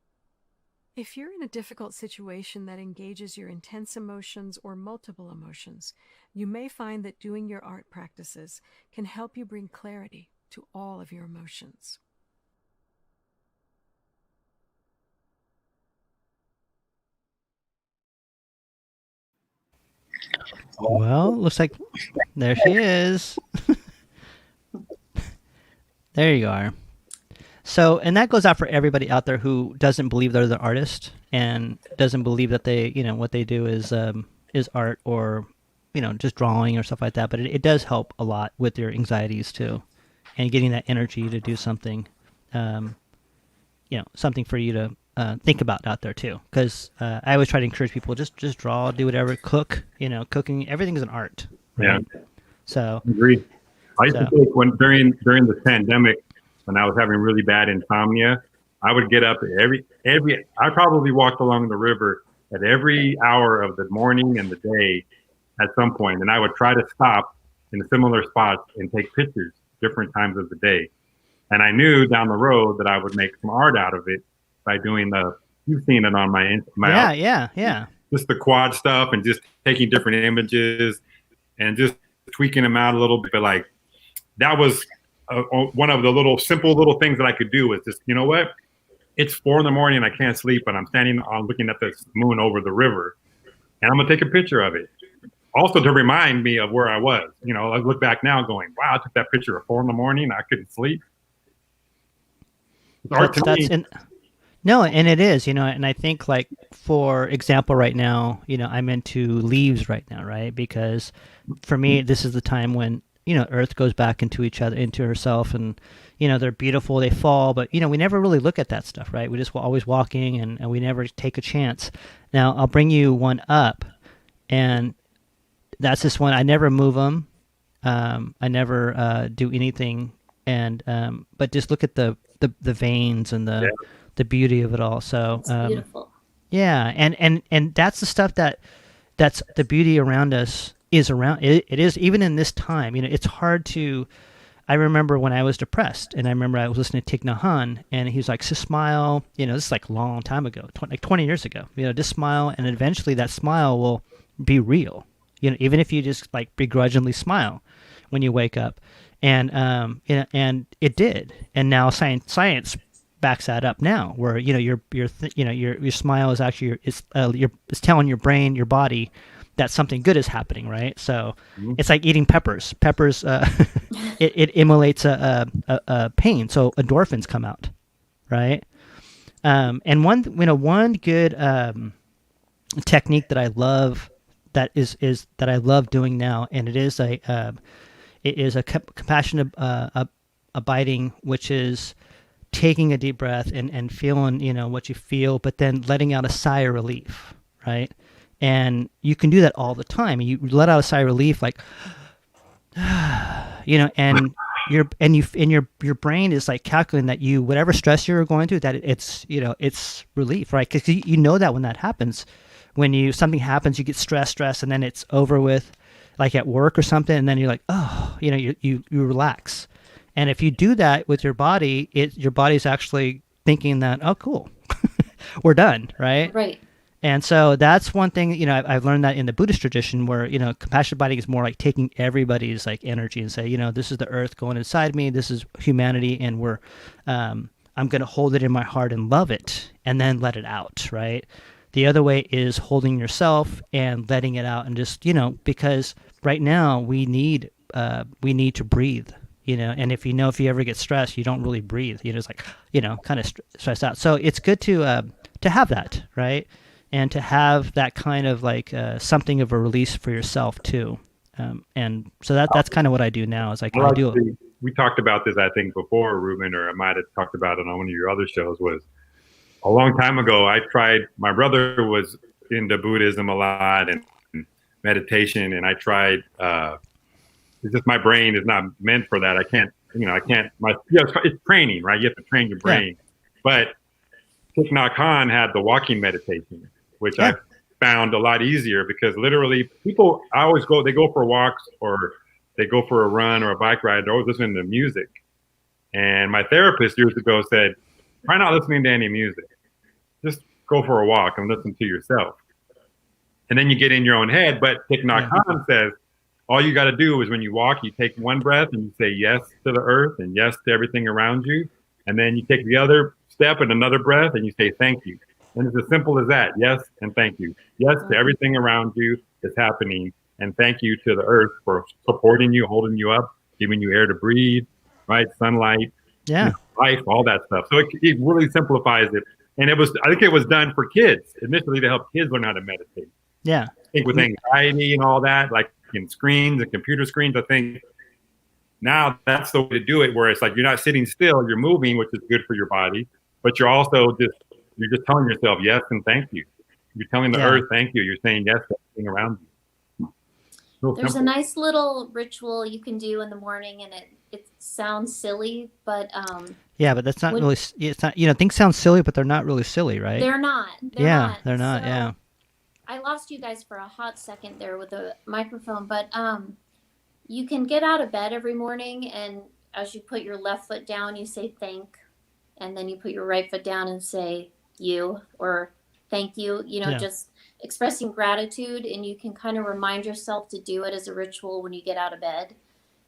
If you're in a difficult situation that engages your intense emotions or multiple emotions, you may find that doing your art practices can help you bring clarity to all of your emotions. Well, looks like there she is. There you are. So, and that goes out for everybody out there who doesn't believe they're the artist and doesn't believe that they, what they do is art or, just drawing or stuff like that. But it does help a lot with your anxieties too, and getting that energy to do something, something for you to think about out there too. Because I always try to encourage people just draw, do whatever, cook. Cooking, everything is an art. Right? Yeah. So Agreed. I used to think during the pandemic, when I was having really bad insomnia, I would get up I probably walked along the river at every hour of the morning and the day at some point, and I would try to stop in similar spots and take pictures different times of the day. And I knew down the road that I would make some art out of it by doing you've seen it on my yeah. Just the quad stuff and just taking different images and just tweaking them out a little bit. But like that was one of the simple little things that I could do was just, you know what? It's 4 a.m. and I can't sleep, and I'm standing on looking at the moon over the river, and I'm gonna take a picture of it. Also to remind me of where I was. I look back now going, wow, I took that picture at 4 a.m. I couldn't sleep. No, and it is, and I think like, for example, right now, I'm into leaves right now, right? Because for me, this is the time when, Earth goes back into herself, and, they're beautiful, they fall, but, we never really look at that stuff, right? We just always walking, and we never take a chance. Now, I'll bring you one up, and that's this one. I never move them. I never do anything, and but just look at the veins and the beauty of it all. So It's beautiful. Yeah, and that's the stuff that's the beauty around us is around. It is even in this time. It's hard to. I remember when I was depressed, and I remember I was listening to Thich Nhat Hanh, and he was like, "Just smile." This is like a long time ago, like 20 years ago. Just smile, and eventually that smile will be real. Even if you just like begrudgingly smile when you wake up, and and it did. And now science backs that up now, where your smile is actually it's telling your brain, your body, that something good is happening, right? So it's like eating peppers. Peppers, it emulates a pain, so endorphins come out, right? And one good technique that I love, that I love doing now, and it is a compassionate abiding, which is taking a deep breath and feeling, what you feel, but then letting out a sigh of relief, right? And you can do that all the time. You let out a sigh of relief, like, and your brain is like calculating that whatever stress you're going through, that it's relief, right? Because that when that happens, when something happens, you get stressed, and then it's over with, like at work or something, and then you're like, oh, you relax. And if you do that with your body, your body's actually thinking that, oh, cool, we're done, right? Right. And so that's one thing, I've learned that in the Buddhist tradition, where, compassionate abiding is more like taking everybody's like energy and say, this is the earth going inside me, this is humanity, and I'm going to hold it in my heart and love it, and then let it out, right? The other way is holding yourself and letting it out, and just, because right now we need to breathe. And if you ever get stressed, you don't really breathe. It's like, kind of stressed out. So it's good to have that, right? And to have that kind of like something of a release for yourself too. And so that's kind of what I do now. Is like, we talked about this, I think, before, Ruben, or I might have talked about it on one of your other shows. Was a long time ago, my brother was into Buddhism a lot and meditation, and I tried. It's just my brain is not meant for that. I can't. It's training, right? You have to train your brain. Yeah. But Thich Nhat Hanh had the walking meditation, which I found a lot easier, because literally people, they go for walks, or they go for a run or a bike ride. They're always listening to music. And my therapist years ago said, try not listening to any music. Just go for a walk and listen to yourself. And then you get in your own head. But Thich Nhat Hanh says, all you got to do is when you walk, you take one breath and you say yes to the earth and yes to everything around you. And then you take the other step and another breath and you say thank you. And it's as simple as that. Yes and thank you. Yes to everything around you that's happening. And thank you to the earth for supporting you, holding you up, giving you air to breathe, right? Sunlight, life, all that stuff. So it really simplifies it. And I think it was done for kids initially to help kids learn how to meditate. Yeah. I think with anxiety and all that, like in screens and computer screens, I think now that's the way to do it, where it's like you're not sitting still, you're moving, which is good for your body, but you're also you're just telling yourself yes and thank you. You're telling the earth thank you. You're saying yes to everything around you. There's a nice little ritual you can do in the morning, and it sounds silly, but yeah, but that's not really. It's not. Things sound silly, but they're not really silly, right? They're not. They're not. So, yeah. I lost you guys for a hot second there with the microphone, but you can get out of bed every morning, and as you put your left foot down, you say thank, and then you put your right foot down and say you or thank you. Just expressing gratitude, and you can kind of remind yourself to do it as a ritual when you get out of bed.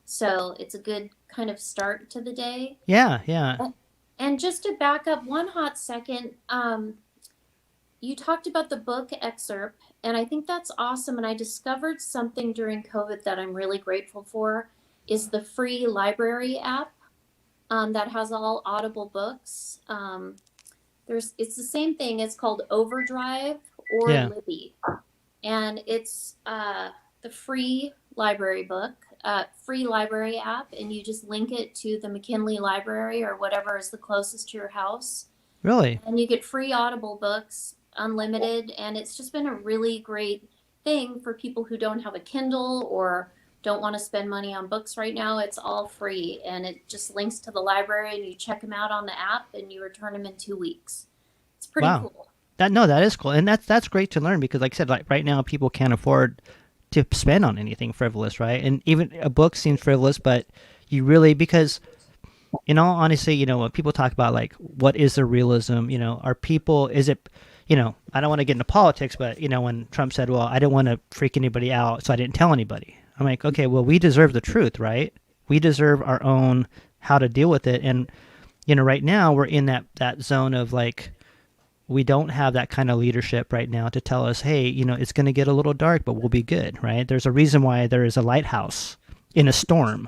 So it's a good kind of start to the day. Yeah. And just to back up one hot second, you talked about the book excerpt, and I think that's awesome. And I discovered something during COVID that I'm really grateful for is the free library app that has all Audible books. It's the same thing. It's called Overdrive or Libby. And it's the free library book, free library app, and you just link it to the McKinley Library or whatever is the closest to your house. Really? And you get free Audible books, unlimited, and it's just been a really great thing for people who don't have a Kindle or don't want to spend money on books right now. It's all free, and it just links to the library, and you check them out on the app, and you return them in 2 weeks. It's pretty cool. That is cool, and that's great to learn because, like I said, like right now people can't afford to spend on anything frivolous, right? And even a book seems frivolous, but you really, because in all honesty, when people talk about like what is the realism, are people, is it, I don't want to get into politics, but when Trump said, well, I didn't want to freak anybody out, so I didn't tell anybody. I'm like, okay, well, we deserve the truth, right? We deserve our own how to deal with it. And right now we're in that zone of like, we don't have that kind of leadership right now to tell us, hey, it's going to get a little dark, but we'll be good, right? There's a reason why there is a lighthouse in a storm.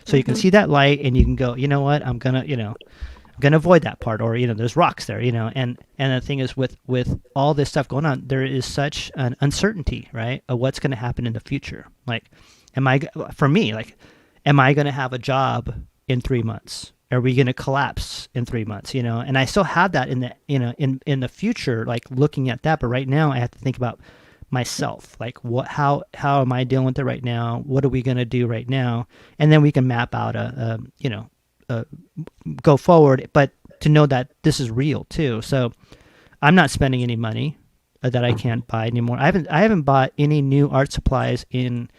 So you can see that light and you can go, you know what, I'm going to avoid that part, or, there's rocks there, and the thing is with all this stuff going on, there is such an uncertainty, right, of what's going to happen in the future. Like, am I going to have a job in 3 months? Are we going to collapse in 3 months? And I still have that in the, in the future, like looking at that. But right now I have to think about myself, like how am I dealing with it right now? What are we going to do right now? And then we can map out go forward, but to know that this is real too. So I'm not spending any money that I can't buy anymore. I haven't bought any new art supplies in,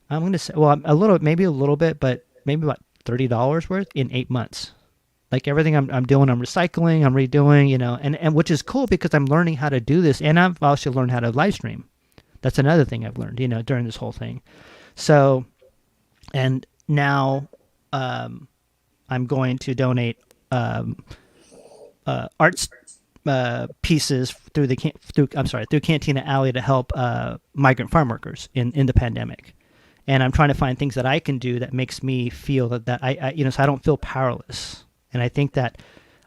I'm going to say, well, maybe a little bit, but maybe about $30 worth in 8 months. Like everything I'm doing, I'm recycling, I'm redoing, and which is cool because I'm learning how to do this, and I've also learned how to live stream. That's another thing I've learned, during this whole thing. So, and now I'm going to donate arts pieces through Cantina Alley to help migrant farm workers in the pandemic. And I'm trying to find things that I can do that makes me feel that I so I don't feel powerless. And I think that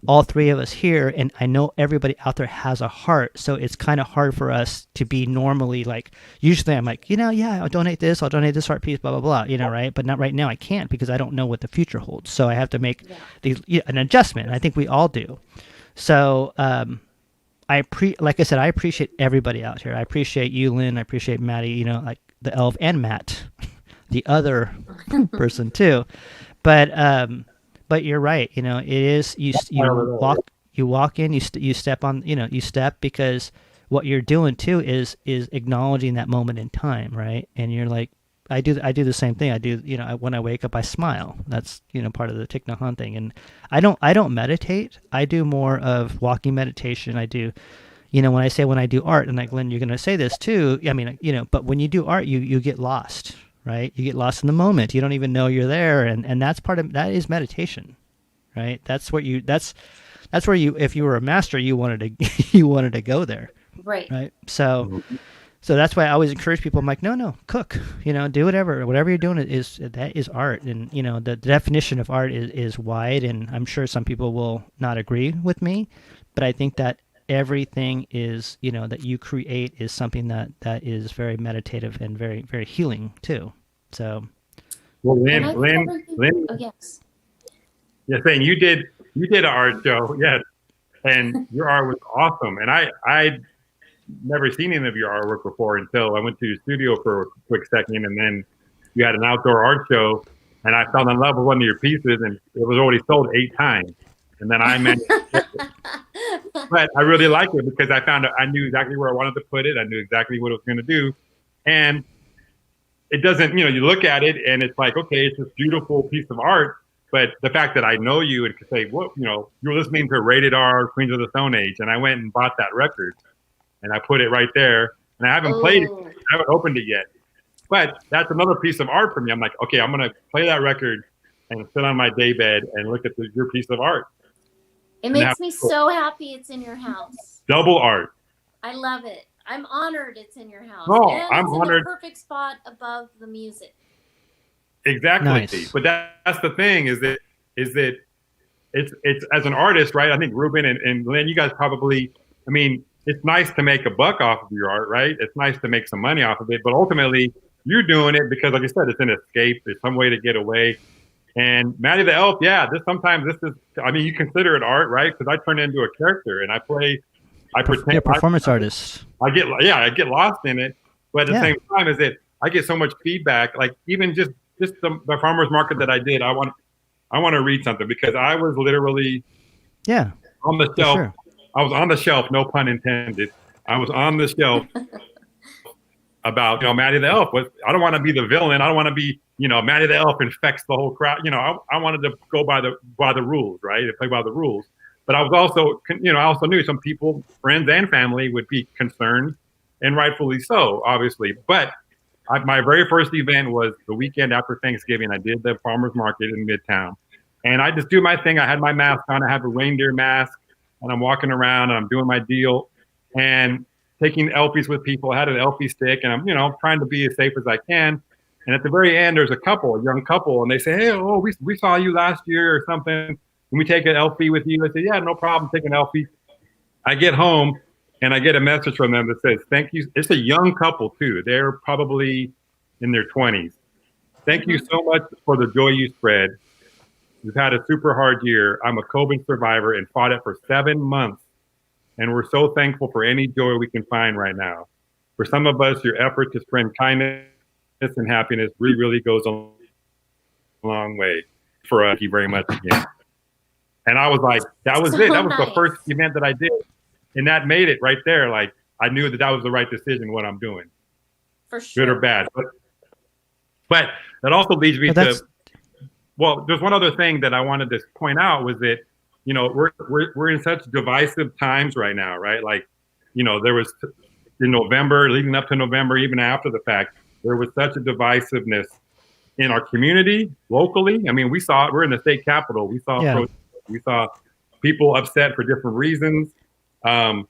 all three of us here, and I know everybody out there has a heart, so it's kind of hard for us to be normally like, usually I'm like, I'll donate this art piece, blah, blah, blah, right? But not right now, I can't because I don't know what the future holds. So I have to make an adjustment. I think we all do. So like I said, I appreciate everybody out here. I appreciate you, Lynn. I appreciate Matty, like the Elf, and Matt, the other person too. But you're right. It is you walk in, you step on, you step because what you're doing too is acknowledging that moment in time, right? And you're like, I do the same thing. I do, when I wake up, I smile. That's part of the Thich Nhat Hanh thing. And I don't meditate. I do more of walking meditation. I do, when I say when I do art, and like Lynn, you're going to say this too. I mean, but when you do art, you get lost, right? You get lost in the moment. You don't even know you're there, and that's that is meditation, right? That's where you, if you were a master, you wanted to you wanted to go there, Right. So that's why I always encourage people. I'm like, no, cook, do whatever you're doing that is art. And, the definition of art is wide, and I'm sure some people will not agree with me, but I think that everything is, that you create is something that is very meditative and very, very healing too. So. Well, Lynn, oh, yes. Yeah, saying you did an art show, yes, and your art was awesome. And I'd never seen any of your artwork before until I went to your studio for a quick second, and then you had an outdoor art show, and I fell in love with one of your pieces, and it was already sold 8 times. And then I managed to get it. But I really liked it because I knew exactly where I wanted to put it. I knew exactly what it was going to do, and it doesn't. You look at it and it's like, okay, it's this beautiful piece of art. But the fact that I know you and could say, well, you're listening to Rated R, Queens of the Stone Age, and I went and bought that record, and I put it right there, and I haven't played it, I haven't opened it yet. But that's another piece of art for me. I'm like, okay, I'm gonna play that record and sit on my daybed and look at your piece of art. It makes me so happy it's in your house. Double art. I love it. I'm honored it's in your house. Oh, and I'm honored. In the perfect spot above the music. Exactly. Nice. But that's the thing is that it's as an artist, right? I think Ruben and Lynn, you guys probably, I mean, it's nice to make a buck off of your art, right? It's nice to make some money off of it, but ultimately you're doing it because, like I said, it's an escape. There's some way to get away. And Matty the Elf, sometimes this is, I mean, you consider it art, right? Because I turn into a character and I pretend. You're a performance artist. I get lost in it. But at the same time, is that I get so much feedback, like even just the farmer's market that I did, I want to read something because I was literally on the shelf. Sure. I was on the shelf, no pun intended. I was on the shelf about, Matty the Elf. I don't want to be the villain. I don't want to be, Matty the Elf infects the whole crowd. I wanted to go by the rules, right? To play by the rules. But I was also, I also knew some people, friends and family, would be concerned, and rightfully so, obviously. But my very first event was the weekend after Thanksgiving. I did the farmer's market in Midtown. And I just do my thing. I had my mask on. I have a reindeer mask. And I'm walking around and I'm doing my deal and taking Elfies with people. I had an Elfie stick and I'm, trying to be as safe as I can. And at the very end, there's a young couple, and they say, hey, we saw you last year or something. Can we take an Elfie with you? I say, yeah, no problem. Take an Elfie. I get home and I get a message from them that says, thank you. It's a young couple too. They're probably in their 20s. Thank you so much for the joy you spread. We've had a super hard year. I'm a COVID survivor and fought it for 7 months. And we're so thankful for any joy we can find right now. For some of us, your effort to spread kindness and happiness really goes a long way. Thank you very much again. And I was like, that was it. That was the first event that I did. And that made it right there. Like, I knew that was the right decision, what I'm doing. For sure. Good or bad. But that also leads me to... Well, there's one other thing that I wanted to point out was that, we're in such divisive times right now, right? Like, there was in November, leading up to November, even after the fact, there was such a divisiveness in our community, locally. I mean, we saw it. We're in the state capitol. We saw people upset for different reasons. And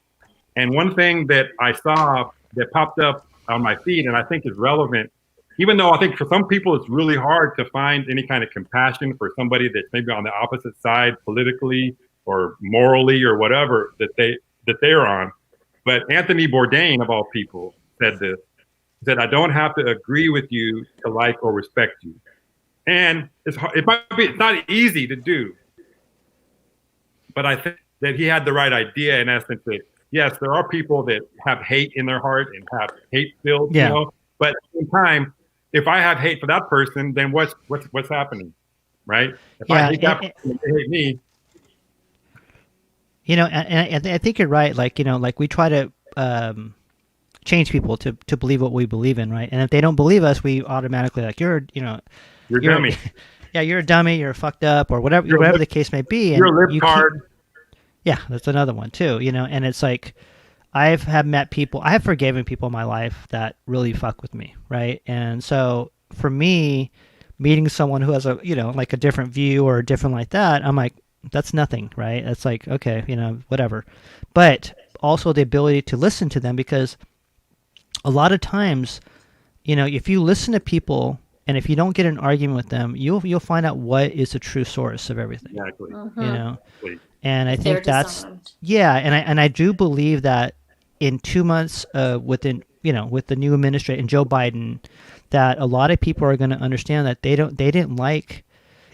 one thing that I saw that popped up on my feed, and I think is relevant, even though I think for some people it's really hard to find any kind of compassion for somebody that's maybe on the opposite side politically or morally or whatever that they're on. But Anthony Bourdain, of all people, said this. He said, I don't have to agree with you to like or respect you. And it's not easy to do. But I think that he had the right idea in essence that, yes, there are people that have hate in their heart and have hate filled, but at the same time, if I have hate for that person, then what's happening, right? If I hate that person, they hate me. And I think you're right. Like, like we try to change people to believe what we believe in, right? And if they don't believe us, we automatically you're a dummy. Yeah, you're a dummy. You're fucked up, or whatever the case may be. And you're a lip card. Yeah, that's another one too. And it's like, I've have met people, I have forgiven people in my life that really fuck with me, right? And so for me, meeting someone who has a, like a different view or different like that, I'm like, that's nothing, right? It's like, okay, whatever. But also the ability to listen to them, because a lot of times, if you listen to people and if you don't get an argument with them, you'll find out what is the true source of everything. Exactly. And I think that's disarmed. and I do believe that in 2 months, with the new administration, Joe Biden, that a lot of people are going to understand that they didn't like.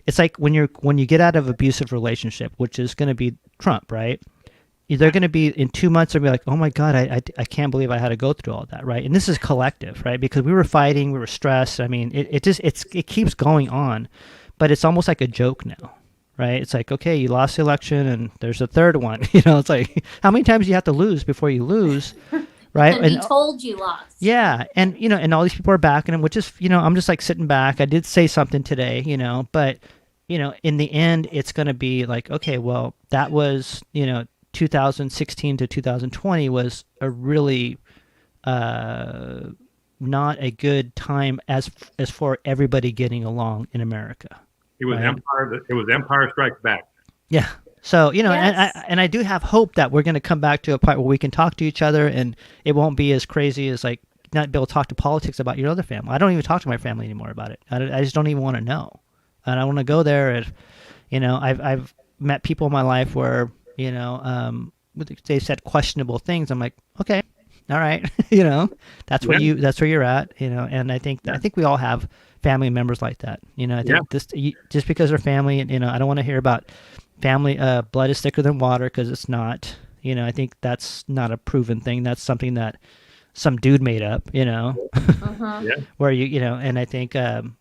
It's like when you get out of abusive relationship, which is going to be Trump, right? They're going to be in 2 months. They'll be like, oh my God, I can't believe I had to go through all that, right? And this is collective, right? Because we were fighting, we were stressed. I mean, it keeps going on, but it's almost like a joke now, right? It's like, okay, you lost the election, and there's a third one. It's like, how many times do you have to lose before you lose, right? And be told you lost. Yeah, and and all these people are backing him, which is, I'm just like sitting back. I did say something today, but in the end, it's going to be like, okay, well, that was 2016 to 2020 was a really not a good time as for everybody getting along in America. It was right? Empire Strikes Back. Yeah. So, Yes. and I do have hope that we're going to come back to a point where we can talk to each other, and it won't be as crazy as like not be able to talk to politics about your other family. I don't even talk to my family anymore about it. I just don't even want to know. And I want to go there. And, I've met people in my life where, they said questionable things. I'm like, okay, all right. That's where you're at, and I think we all have family members like that. I think just because they're family, and, I don't want to hear about family, blood is thicker than water, because it's not. I think that's not a proven thing. That's something that some dude made up, where and I think,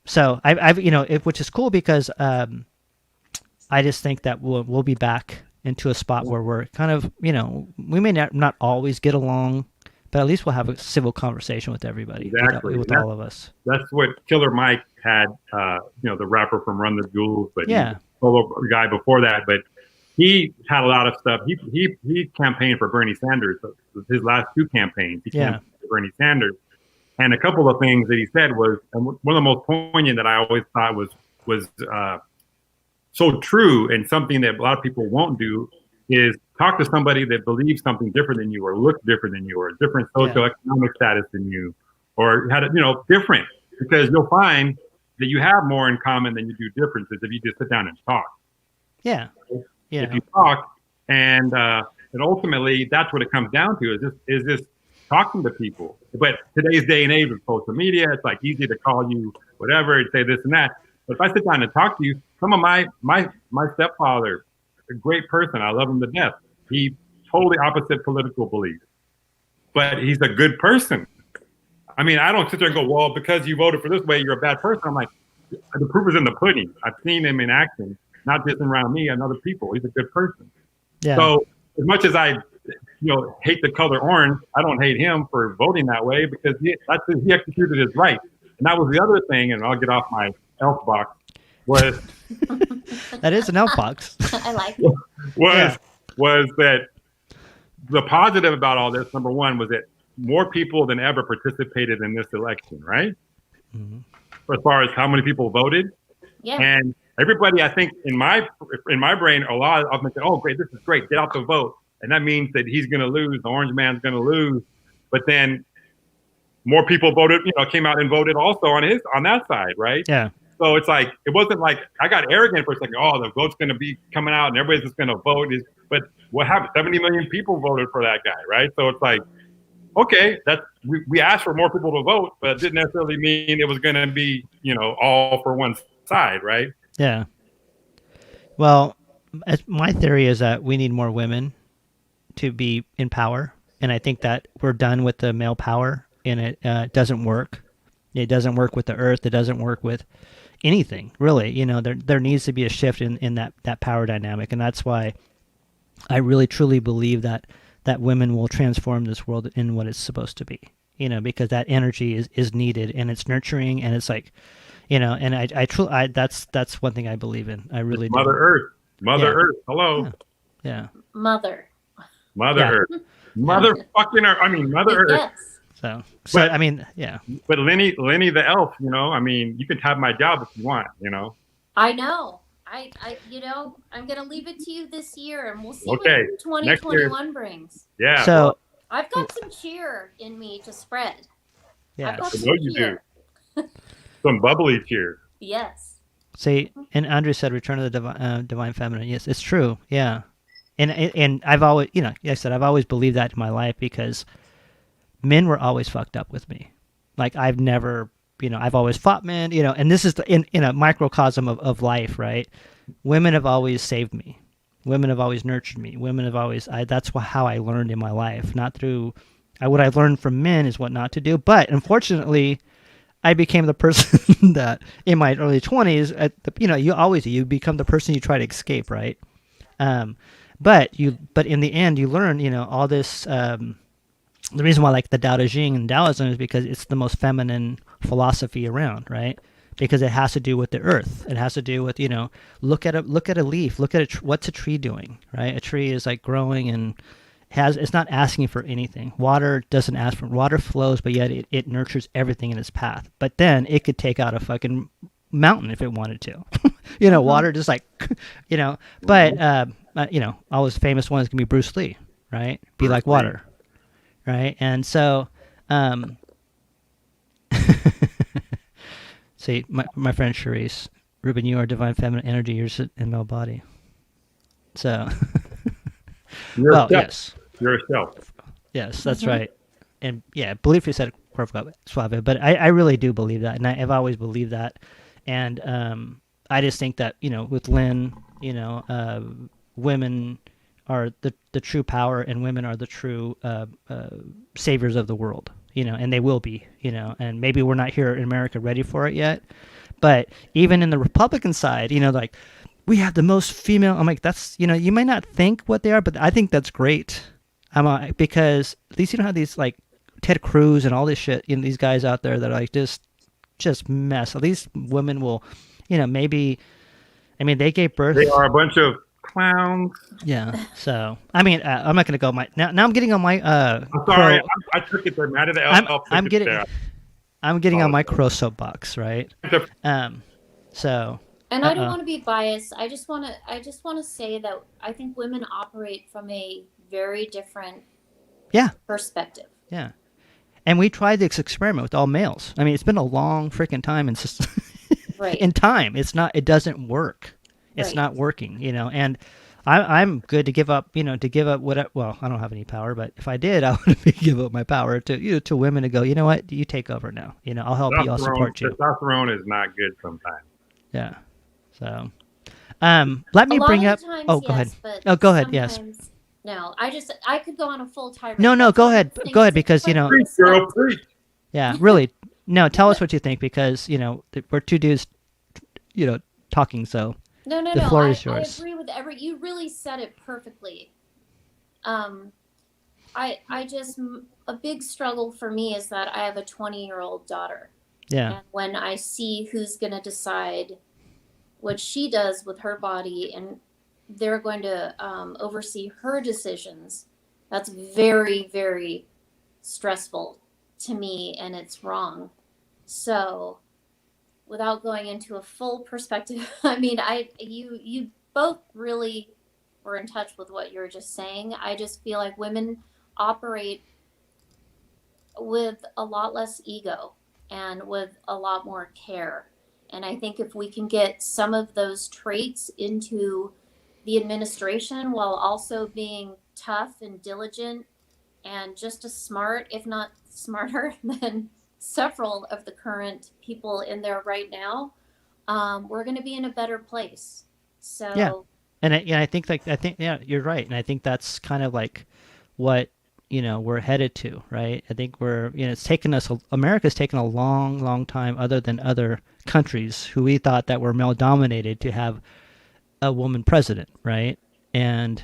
so I've which is cool, because I just think that we'll be back into a spot where we're kind of, we may not always get along, but at least we'll have a civil conversation with everybody, Exactly. with all of us. That's what Killer Mike had, the rapper from Run the Jewels, but Yeah. solo guy before that. But he had a lot of stuff. He campaigned for Bernie Sanders. His last two campaigns, he campaigned for Bernie Sanders. And a couple of things that he said was, and one of the most poignant that I always thought was so true, and something that a lot of people won't do, is talk to somebody that believes something different than you, or looks different than you, or different socioeconomic status than you, or had different, because you'll find that you have more in common than you do differences if you just sit down and talk. Yeah. If you talk, and ultimately that's what it comes down to, is this talking to people. But today's day and age with social media, it's like easy to call you whatever and say this and that. But if I sit down and talk to you, some of my stepfather, a great person, I love him to death. He totally opposite political beliefs, but he's a good person. I mean, I don't sit there and go, well, because you voted for this way, you're a bad person. I'm like, the proof is in the pudding. I've seen him in action, not just around me and other people. He's a good person. Yeah. So as much as I, hate the color orange, I don't hate him for voting that way, because he executed his right. And that was the other thing, and I'll get off my elf box, was that is an elf box. I like it. Was that the positive about all this? Number one was that more people than ever participated in this election, right? Mm-hmm. As far as how many people voted, and everybody, I think in my brain, a lot of them say, "Oh, great, this is great, get out the vote," and that means that he's going to lose, the orange man's going to lose. But then more people voted, came out and voted also on that side, right? Yeah. So it's like, it wasn't like I got arrogant for a second. Oh, the vote's going to be coming out and everybody's just going to vote. But what happened? 70 million people voted for that guy, right? So it's like, okay, we asked for more people to vote, but it didn't necessarily mean it was going to be, all for one side, right? Yeah. Well, my theory is that we need more women to be in power, and I think that we're done with the male power, and it doesn't work. It doesn't work with the earth. It doesn't work with anything, really. There needs to be a shift in that power dynamic, and that's why I really truly believe that women will transform this world in what it's supposed to be. Because that energy is needed, and it's nurturing, and it's like, and I truly, that's one thing I believe in. I really do. Mother Earth, hello. Yeah. Mother Earth. Motherfucking, I mean, Mother Earth. Yes. So But- I mean, yeah. But Lenny the Elf, you know, I mean, you can have my job if you want, you know. I know. I'm gonna leave it to you this year, and we'll see Okay, what next year. 2021 brings. Yeah. So I've got some cheer in me to spread. yeah. I've got I some know you cheer. some bubbly cheer. Yes. See, and Andrew said, "Return to the divine feminine." Yes, it's true. Yeah, and I've always, you know, like I said, I've always believed that in my life because men were always fucked up with me. Like I've never, you know, I've always fought men, you know, and this is in a microcosm of life, right? Women have always saved me. Women have always nurtured me. Women have always, that's how I learned in my life, not through, what I've learned from men is what not to do. But unfortunately, I became the person that in my early 20s, you know, you become the person you try to escape, right? But in the end, you learn, you know, all this, the reason why I like the Tao Te Ching and Taoism is because it's the most feminine philosophy around, right? Because it has to do with the earth. It has to do with, you know, look at a leaf, look at what's a tree doing, right? A tree is like growing and it's not asking for anything. Water doesn't ask for, water flows, but yet it nurtures everything in its path. But then it could take out a fucking mountain if it wanted to. You know, water just like, you know, but, you know, always famous one is going to be Bruce Lee, right? Be like water. Right, and so, see, my friend Charisse, Ruben, you are divine feminine energy. You're in male body. So, well, yes, Yourself. Yes, that's right, and yeah, believe you said it perfectly, Suave. But I really do believe that, and I've always believed that, and I just think that, you know, with Lynn, you know, women are the true power, and women are the true saviors of the world, you know, and they will be, you know, and maybe we're not here in America ready for it yet, but even in the Republican side, you know, like we have the most female, I'm like, that's, you know, you might not think what they are, but I think that's great. Because at least you don't have these like Ted Cruz and all this shit, you know, these guys out there that are like just mess. At least women will, you know, maybe, I mean, they gave birth. They are a bunch of clowns. Yeah. So I mean, I'm not gonna go now. I'm getting on my. I'm sorry, I took it there. Matty the Elf. I'm getting on my crow soapbox, right? So. And I don't want to be biased. I just want to say that I think women operate from a very different perspective. Yeah. And we tried this experiment with all males. I mean, it's been a long freaking time right. in time. It doesn't work. It's not working, you know, and I'm good to give up, you know, whatever. Well, I don't have any power, but if I did, I would give up my power to, you know, to women to go, you know what, you take over now. You know, I'll help you. I'll support you. Testosterone is not good sometimes. Yeah. So, let me bring up. Go ahead. Oh, go ahead. Yes. No, I could go on a full tirade. No, go ahead. Go ahead, because, you know. Preach, girl, preach. Yeah, really. No, tell us what you think, because, you know, we're two dudes, you know, talking, so. No. The floor is yours. I agree with you really said it perfectly. I just, a big struggle for me is that I have a 20-year-old daughter. Yeah. And when I see who's going to decide what she does with her body, and they're going to oversee her decisions, that's very, very stressful to me, and it's wrong. So, without going into a full perspective, I mean, you both really were in touch with what you were just saying. I just feel like women operate with a lot less ego and with a lot more care. And I think if we can get some of those traits into the administration while also being tough and diligent and just as smart, if not smarter than several of the current people in there right now, we're going to be in a better place. So yeah, and I think you're right, and I think that's kind of like what, you know, we're headed to, right? I think we're, you know, America's taken a long, long time, other than other countries who we thought that were male dominated, to have a woman president, right? And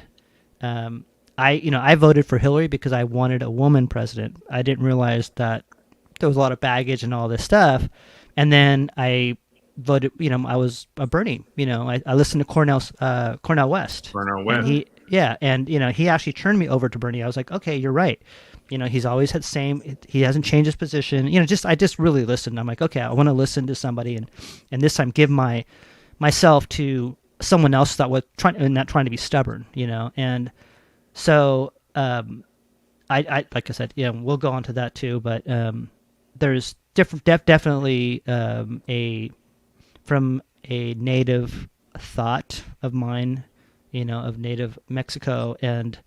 I voted for Hillary because I wanted a woman president. I didn't realize that there was a lot of baggage and all this stuff. And then I voted, you know, I was a Bernie, you know, I listened to Cornel West. Cornel West. Yeah, and he actually turned me over to Bernie. I was like, okay, you're right. He's always had same. He hasn't changed his position. I just really listened. I'm like, okay, I want to listen to somebody, and this time give myself to someone else that was not trying to be stubborn. And so I like I said, we'll go on to that too. But there's definitely from a native thought of mine, of native Mexico, and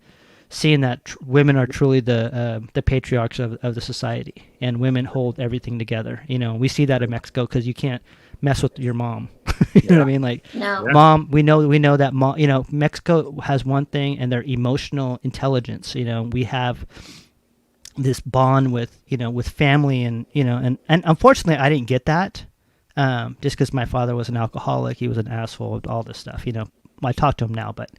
seeing that women are truly the patriarchs of the society, and women hold everything together. We see that in Mexico because you can't mess with your mom. You know what I mean? Like, No. mom, we know that mom. Mexico has one thing, and their emotional intelligence. We have this bond with with family, and and unfortunately I didn't get that. Just because my father was an alcoholic, he was an asshole, all this stuff. I talk to him now, but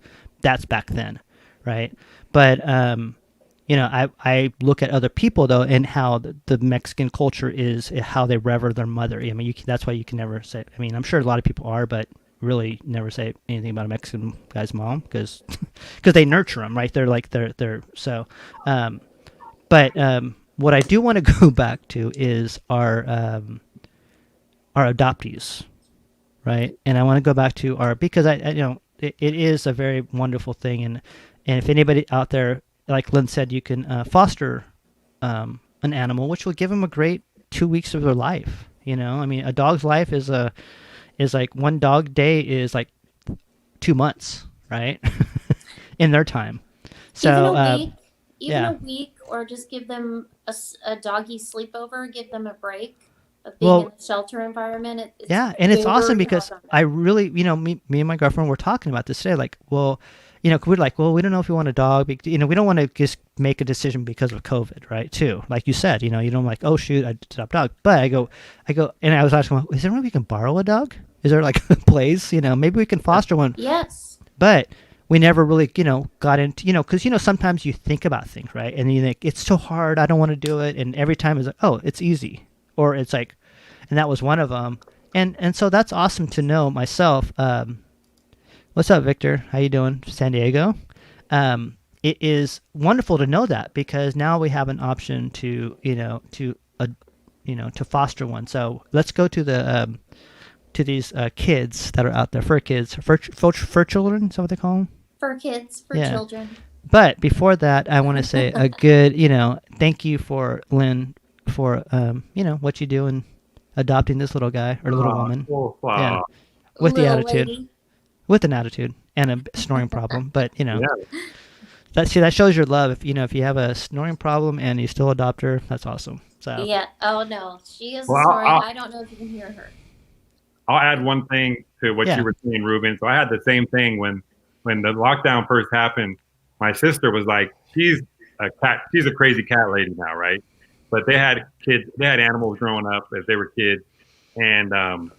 that's back then, right? But I look at other people though, and how the Mexican culture is, how they rever their mother. I mean, that's why you can never say. I mean, I'm sure a lot of people are, but really never say anything about a Mexican guy's mom because they nurture them, right? They're so. But what I do want to go back to is our adoptees, right? And I want to go back to because it is a very wonderful thing, and if anybody out there, like Lynn said, you can foster an animal, which will give them a great 2 weeks of their life. I mean, a dog's life is like one dog day is like 2 months, right? In their time. So even a week, or just give them a doggy sleepover, give them a break of being in the shelter environment. It's awesome because I really, me and my girlfriend were talking about this today. Like, well, we're like, well, we don't know if we want a dog. We don't want to just make a decision because of COVID, right? Too, like you said, you don't like, oh shoot, I adopt a dog. But I go, and I was asking, well, is there a way we can borrow a dog? Is there like a place, maybe we can foster one? Yes. But we never really, got into, because, sometimes you think about things, right? And you think, it's so hard, I don't want to do it. And every time it's like, oh, it's easy. Or it's like, and that was one of them. And so that's awesome to know myself. What's up, Victor? How you doing? San Diego. It is wonderful to know that, because now we have an option to, to foster one. So let's go to the, to these kids that are out there, fur kids, fur children, is that what they call them? Fur kids, fur children. But before that, I want to say a good, thank you for Lynn for, what you do in adopting this little guy or little woman. Yeah. With the attitude. Lady. With an attitude and a snoring problem. But, that shows your love. If you have a snoring problem and you still adopt her, that's awesome. So. Yeah. Oh, no. She is snoring. I don't know if you can hear her. I'll add one thing to what you were saying, Ruben. So I had the same thing when the lockdown first happened. My sister was like, she's a crazy cat lady now, right? But they had kids, they had animals growing up as they were kids. And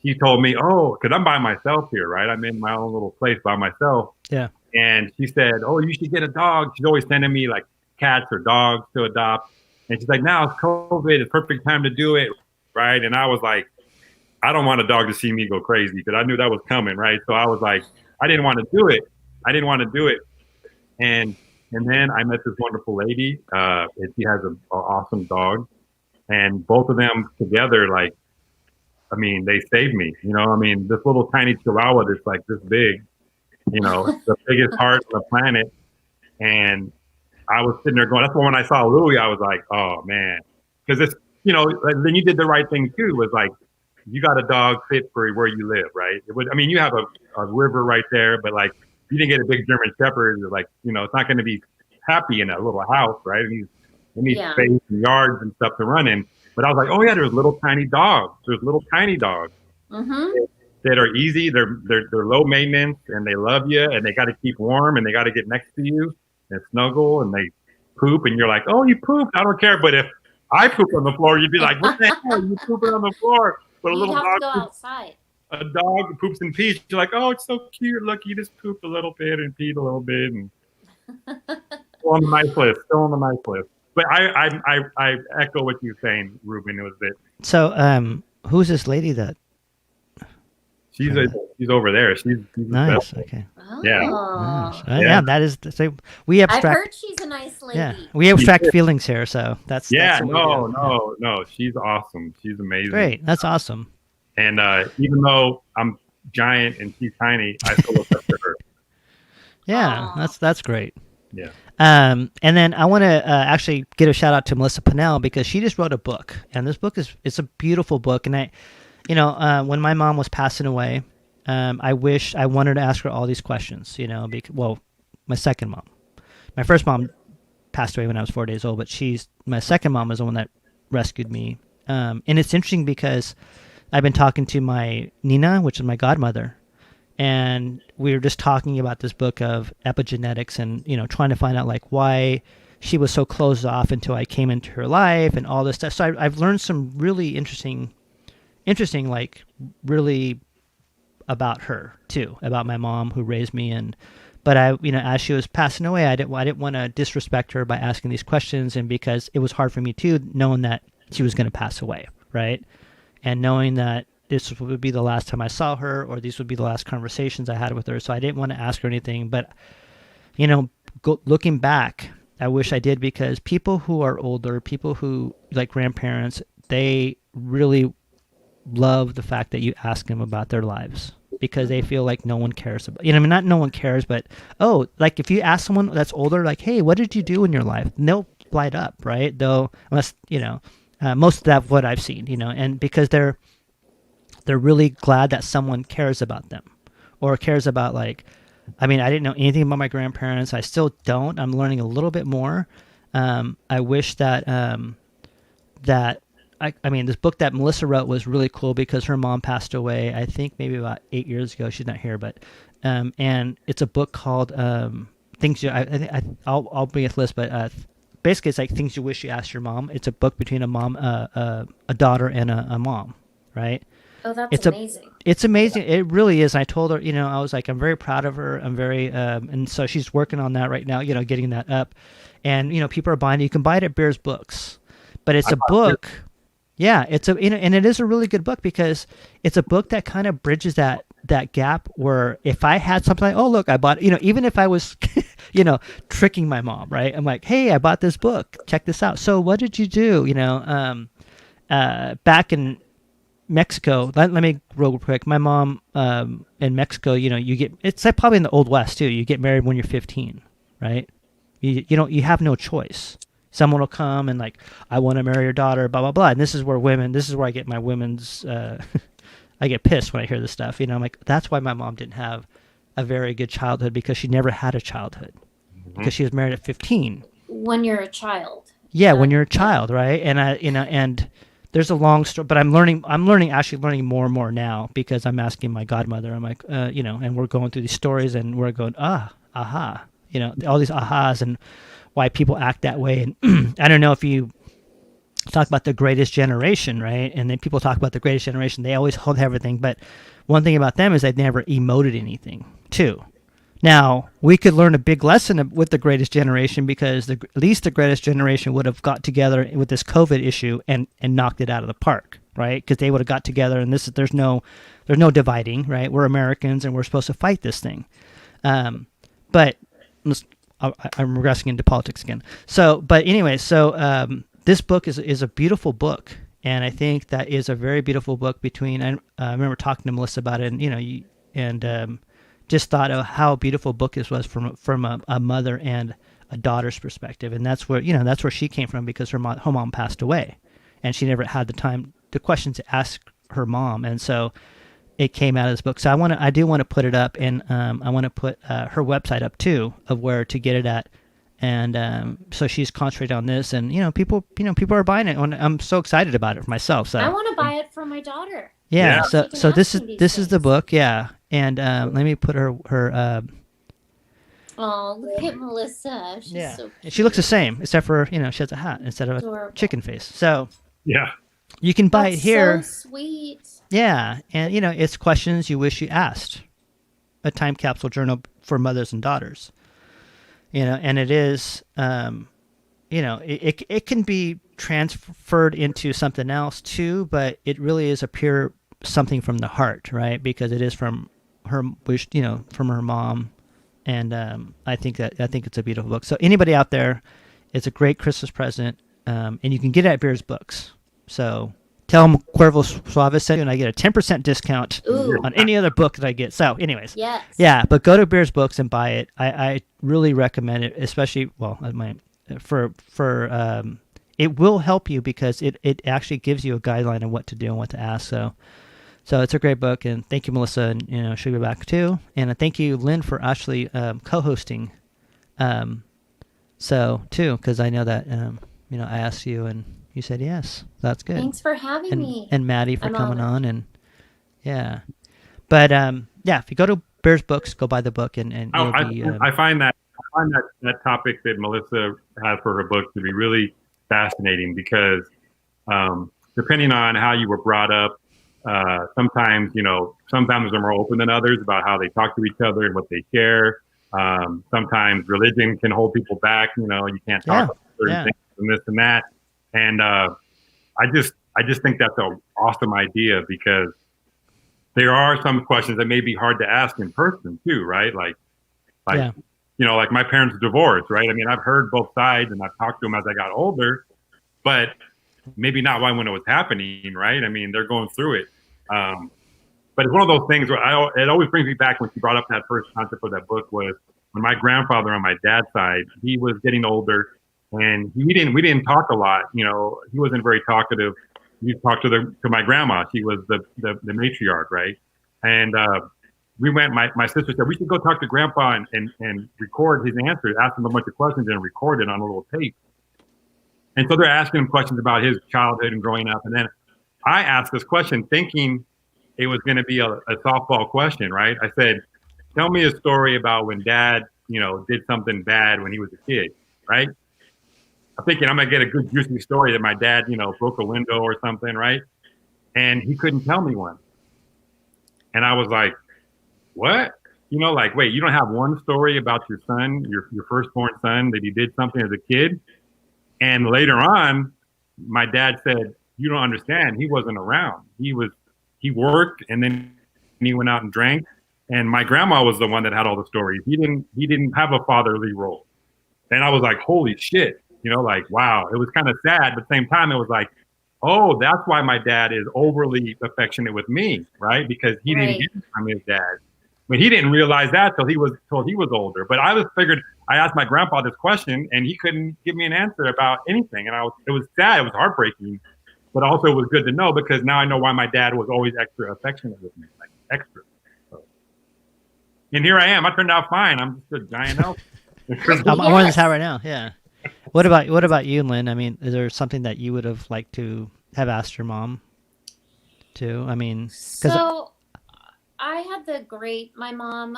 she told me, because I'm by myself here, right? I'm in my own little place by myself. Yeah. And she said, you should get a dog. She's always sending me like cats or dogs to adopt. And she's like, now it's COVID, it's perfect time to do it, right? And I was like, I don't want a dog to see me go crazy, because I knew that was coming, right? So I was like, I didn't want to do it. And then I met this wonderful lady, and she has an awesome dog. And both of them together, like, I mean, they saved me. This little tiny Chihuahua that's like this big, the biggest heart on the planet. And I was sitting there going, that's when I saw Louie, I was like, oh man. Because it's, then you did the right thing too, was like, you got a dog fit for where you live, right? You have a river right there, but like, you didn't get a big German Shepherd, like, it's not going to be happy in that little house, right? It needs space and yards and stuff to run in. But I was like, oh yeah, there's little tiny dogs. Mm-hmm. That are easy. They're low maintenance, and they love you, and they got to keep warm, and they got to get next to you and snuggle, and they poop, and you're like, oh, you pooped, I don't care. But if I poop on the floor, you'd be like, what the hell, you pooping on the floor? But You'd have to go outside. A dog poops and pees. You're like, oh, it's so cute. Look, you just pooped a little bit and peed a little bit, and still on the nice list. But I echo what you're saying, Ruben. It was that. So, who's this lady that? She's over there. She's nice. Okay. Oh. Yeah. Nice. Yeah. Yeah, that is. So we I've abstract. heard she's a nice lady. Yeah, we abstract feelings here, so that's Yeah, that's what we do. no. She's awesome. She's amazing. Great, that's awesome. And even though I'm giant and she's tiny, I still look up to her. Yeah, Aw. that's great. Yeah. And then I want to actually give a shout out to Melissa Pennell because she just wrote a book, and this book it's a beautiful book. And when my mom was passing away, I wanted to ask her all these questions. My second mom, my first mom passed away when I was 4 days old, but my second mom was the one that rescued me. And it's interesting because I've been talking to my Nina, which is my godmother, and we were just talking about this book of epigenetics and, trying to find out like why she was so closed off until I came into her life and all this stuff. So I've learned some really interesting, like really about her too, about my mom who raised me. But as she was passing away, I didn't want to disrespect her by asking these questions. And because it was hard for me too, knowing that she was going to pass away. Right. And knowing that this would be the last time I saw her, or these would be the last conversations I had with her. So I didn't want to ask her anything. But, looking back, I wish I did, because people who are older, people who like grandparents, they really love the fact that you ask them about their lives, because they feel like no one cares about, not no one cares, but, like if you ask someone that's older, like, hey, what did you do in your life? And they'll light up, right? Though, unless, most of that what I've seen, and because they're really glad that someone cares about them, or cares about, like, I didn't know anything about my grandparents. I still don't. I'm learning a little bit more. I wish that this book that Melissa wrote was really cool, because her mom passed away, I think maybe about 8 years ago. She's not here, but and it's a book called Things You. I'll bring a list, but basically it's like Things You Wish You Asked Your Mom. It's a book between a daughter and a mom, right? Oh, that's amazing. It's amazing. It really is. I told her, I was like, I'm very proud of her. I'm very, and so she's working on that right now, getting that up. And, people are buying it. You can buy it at Bear's Books. But it's a book. Yeah, and it is a really good book, because it's a book that kind of bridges that gap where if I had something like, oh, look, I bought, even if I was, tricking my mom, right? I'm like, hey, I bought this book. Check this out. So what did you do? Back in Mexico, let me real quick. My mom in Mexico, it's like probably in the Old West too. You get married when you're 15, right? You have no choice. Someone will come and like, I want to marry your daughter, blah blah blah. And this is where I get my women's. I get pissed when I hear this stuff. I'm like, that's why my mom didn't have a very good childhood, because she never had a childhood, because she was married at 15. When you're a child. Yeah, when you're a child, right? And and there's a long story, but I'm learning more and more now, because I'm asking my godmother. I'm like, and we're going through these stories, and we're going, aha, all these ahas, and why people act that way. And I don't know if you talk about the greatest generation, right? And then people talk about the greatest generation, they always hold everything. But one thing about them is they've never emoted anything, too. Now, we could learn a big lesson with the greatest generation, because at least the greatest generation would have got together with this COVID issue and knocked it out of the park, right? Because they would have got together, and there's no dividing, right? We're Americans, and we're supposed to fight this thing. But I'm regressing into politics again. But anyway, this book is a beautiful book, and I think that is a very beautiful book. I remember talking to Melissa about it, and just thought of how beautiful a book this was from a mother and a daughter's perspective. And that's where she came from, because her mom passed away, and she never had the questions to ask her mom. And so it came out of this book. So I do want to put it up, and I want to put her website up too, of where to get it at. And so she's concentrated on this, and people are buying it, and I'm so excited about it for myself. So I want to buy it for my daughter. Yeah. So this is the book. Yeah. And let me put her. Oh, look at Melissa. She's so cute. She looks the same, except for she has a hat instead of a chicken face. So yeah, you can buy it here. So sweet. Yeah, and it's questions you wish you asked. A time capsule journal for mothers and daughters. And it is, it can be transferred into something else too, but it really is a pure something from the heart, right? Because it is from her wish, from her mom. And I think it's a beautiful book. So anybody out there, it's a great Christmas present, and you can get it at Beers Books. So tell them Cuervo Suave sent you, and I get a 10% discount Ooh. on any other book that I get. So, anyways, Yes. yeah. But go to Beers Books and buy it. I really recommend it, especially it will help you because it actually gives you a guideline on what to do and what to ask. So it's a great book, and thank you, Melissa, and she'll be back too. And thank you, Lynn, for actually co-hosting. So too, because I know that I asked you and you said yes. That's good. Thanks for having me. And Matty for I'm coming honored. on, and yeah. But if you go to Bears Books, go buy the book, and I find that topic that Melissa has for her book to be really fascinating because depending on how you were brought up. Sometimes some families are more open than others about how they talk to each other and what they share. Sometimes religion can hold people back. You can't talk about certain things and this and that. And I just think that's an awesome idea because there are some questions that may be hard to ask in person too, right? Like my parents divorced, right? I mean, I've heard both sides and I've talked to them as I got older, but maybe not when it was happening, right? I mean, they're going through it. But it's one of those things where it always brings me back when she brought up that first concept of that book was when my grandfather on my dad's side, he was getting older and we didn't talk a lot. He wasn't very talkative. He talked to my grandma. She was the matriarch, right? And we went, my sister said, we should go talk to grandpa and record his answers, ask him a bunch of questions and record it on a little tape. And so they're asking him questions about his childhood and growing up. And then I asked this question thinking it was going to be a softball question, right? I said, tell me a story about when dad, did something bad when he was a kid, right? I'm thinking I'm going to get a good juicy story that my dad, broke a window or something, right? And he couldn't tell me one. And I was like, what? Wait, you don't have one story about your son, your firstborn son, that he did something as a kid? And later on, my dad said, you don't understand. He wasn't around. He worked and then he went out and drank. And my grandma was the one that had all the stories. He didn't have a fatherly role. And I was like, holy shit, wow. It was kind of sad, but at the same time, it was like, oh, that's why my dad is overly affectionate with me, right? Because he didn't get it from his dad. But he didn't realize that till he was older. But I asked my grandpa this question and he couldn't give me an answer about anything. And it was sad, it was heartbreaking, but also it was good to know because now I know why my dad was always extra affectionate with me, like extra. So. And here I am. I turned out fine. I'm just a giant elf. I'm wearing this hat right now. Yeah. What about you, Lynn? I mean, is there something that you would have liked to have asked your mom too? I mean, so I had my mom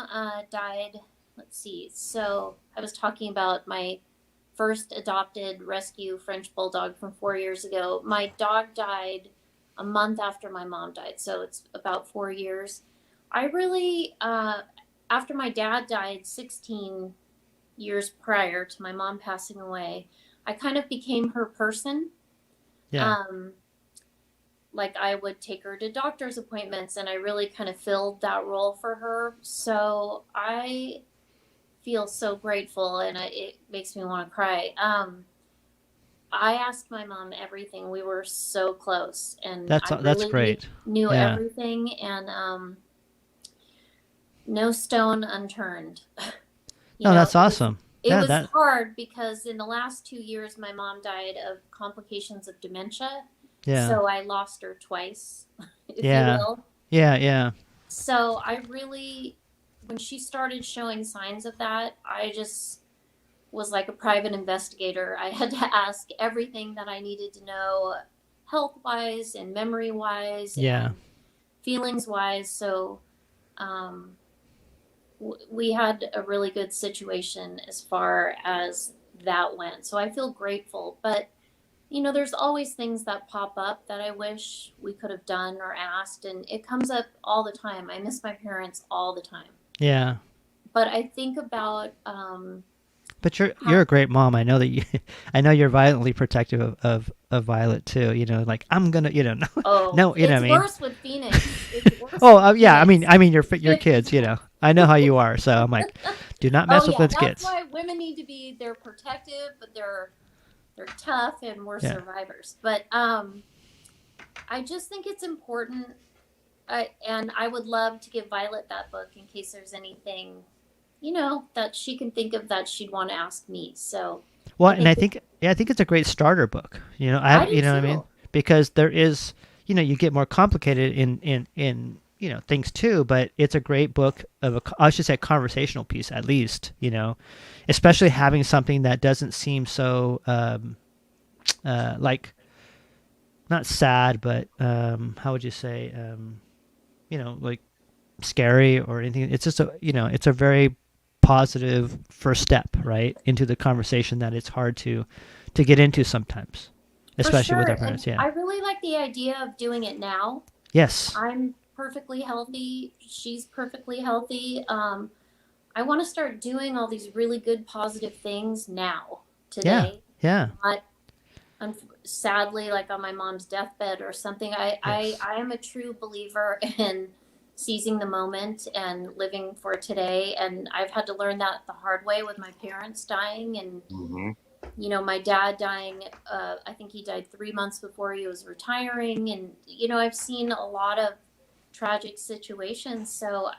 died. Let's see. So I was talking about my first adopted rescue French bulldog from 4 years ago. My dog died a month after my mom died. So it's about 4 years. I really, after my dad died 16 years prior to my mom passing away, I kind of became her person. Yeah. Like I would take her to doctor's appointments and I really kind of filled that role for her. So I feel so grateful and it makes me want to cry. I asked my mom everything. We were so close and that's great. Knew everything and no stone unturned. That's awesome. It was hard because in the last 2 years, my mom died of complications of dementia. Yeah. So I lost her twice, if you will. Yeah. So I really, when she started showing signs of that, I just was like a private investigator. I had to ask everything that I needed to know, health-wise and memory-wise and feelings-wise. So we had a really good situation as far as that went. So I feel grateful. But, there's always things that pop up that I wish we could have done or asked. And it comes up all the time. I miss my parents all the time. Yeah. But I think about But you're a great mom. I know that you, I know you're violently protective of Violet too. You know, like I'm gonna, you know, no, Oh, no, you know it's what I mean? worse with Phoenix. It's worse Oh, with yeah. Phoenix. I mean, your kids. You know, I know how you are. So I'm like, do not Oh mess with yeah, Lynn's that's kids. why women need to be. They're protective, but they're tough and we're Yeah. survivors. But I just think it's important. And I would love to give Violet that book in case there's anything, that she can think of that she'd want to ask me. So, Well, I and I think think I think it's a great starter book. You know, I do you know what I too. mean? Because there is, you know, you get more complicated in you know things too. But it's a great book of I should say, a conversational piece at least. You know, especially having something that doesn't seem so like not sad, but how would you say you know, like scary or anything. It's just a, you know, it's a very positive first step, right, into the conversation that it's hard to get into sometimes, For especially with sure. our parents. And Yeah. I really like the idea of doing it now. Yes. I'm perfectly healthy. She's perfectly healthy. I want to start doing all these really good, positive things now, Yeah. today, Yeah. not sadly like on my mom's deathbed or something. Yes. I am a true believer in seizing the moment and living for today. And I've had to learn that the hard way with my parents dying and, Mm-hmm. my dad dying. I think he died 3 months before he was retiring. And, I've seen a lot of tragic situations. So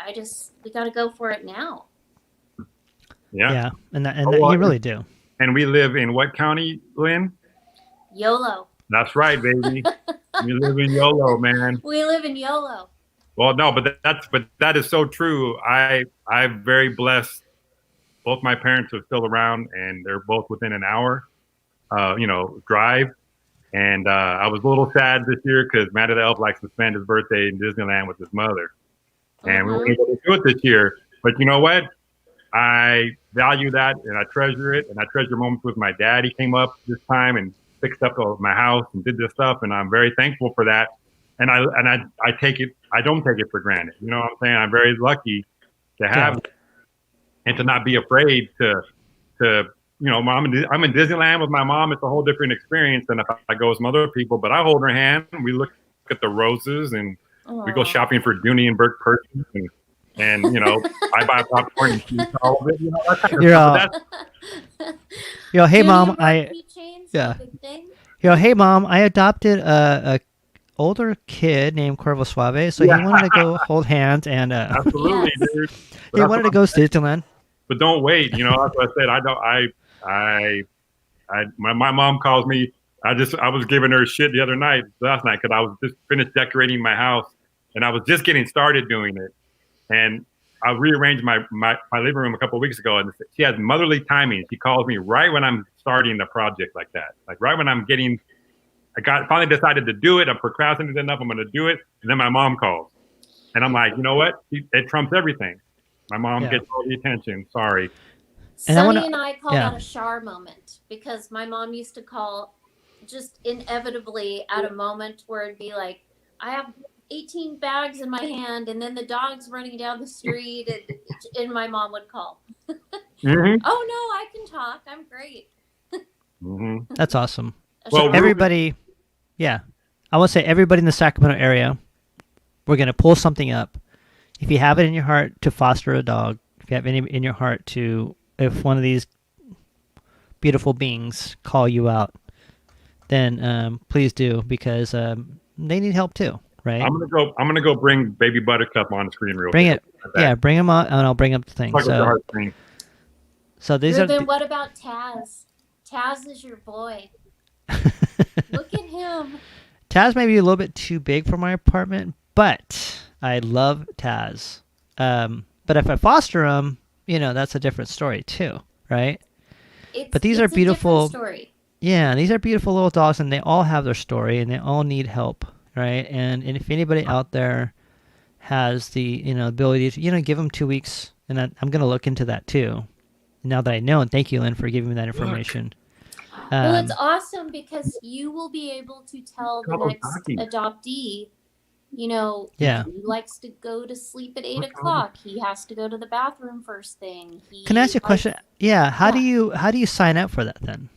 we got to go for it now. Yeah. Yeah. And that, Oh, you really do. And we live in what county, Lynn? YOLO. That's right, baby. We live in YOLO, man. We live in YOLO. Well, no, but that is so true. I'm very blessed. Both my parents are still around, and they're both within an hour, drive. And I was a little sad this year because Matty the Elf likes to spend his birthday in Disneyland with his mother, and we weren't able to do it this year. But you know what? I value that, and I treasure it, and I treasure moments with my dad. He came up this time and fixed up my house and did this stuff, and I'm very thankful for that. And I take it. I don't take it for granted. You know what I'm saying? I'm very lucky to have it and to not be afraid to I'm in Disneyland with my mom. It's a whole different experience than if I go with some other people. But I hold her hand. And we look at the roses, and we go shopping for Dooney and Burke purses, and I buy popcorn and eat all of it. That kind of You're stuff. hey mom, hey mom, I adopted a older kid named Corvo Suave, so he wanted to go hold hands and absolutely, dude. He wanted to go to Disneyland. But don't wait. That's what I said. My mom calls me. I was giving her shit the other night, last night, because I was just finished decorating my house, and I was just getting started doing it. And I rearranged my living room a couple of weeks ago, and she has motherly timing. She calls me right when I'm starting the project like that, like right when I'm getting. Finally decided to do it. I'm procrastinating enough. I'm going to do it, and then my mom calls, and I'm like, you know what? It trumps everything. My mom gets all the attention. Sorry. And Sonny and I call that a Char moment, because my mom used to call just inevitably at a moment where it'd be like, I have 18 bags in my hand, and then the dog's running down the street, and my mom would call. Mm-hmm. Oh no, I can talk. I'm great. Mm-hmm. That's awesome. Well, so everybody, I want to say everybody in the Sacramento area, we're going to pull something up. If you have it in your heart to foster a dog, if you have any in your heart to, if one of these beautiful beings call you out, then please do, because they need help too, right? I'm gonna go bring Baby Buttercup on the screen real quick. Bring it. Yeah, bring him on, and I'll bring up the thing. So these Ruben, what about Taz? Taz is your boy. Look at him. Taz may be a little bit too big for my apartment, but I love Taz. But if I foster him, that's a different story too, right? But these are beautiful. Story. Yeah, these are beautiful little dogs, and they all have their story, and they all need help, right? And if anybody out there has the ability to give them 2 weeks, and I'm going to look into that too. Now that I know, and thank you, Lynn, for giving me that information. Well, it's awesome because you will be able to tell the next adoptee, Yeah. He likes to go to sleep at 8 o'clock. He has to go to the bathroom first thing. Can I ask you a question? Yeah. How do Yeah. you sign up for that then?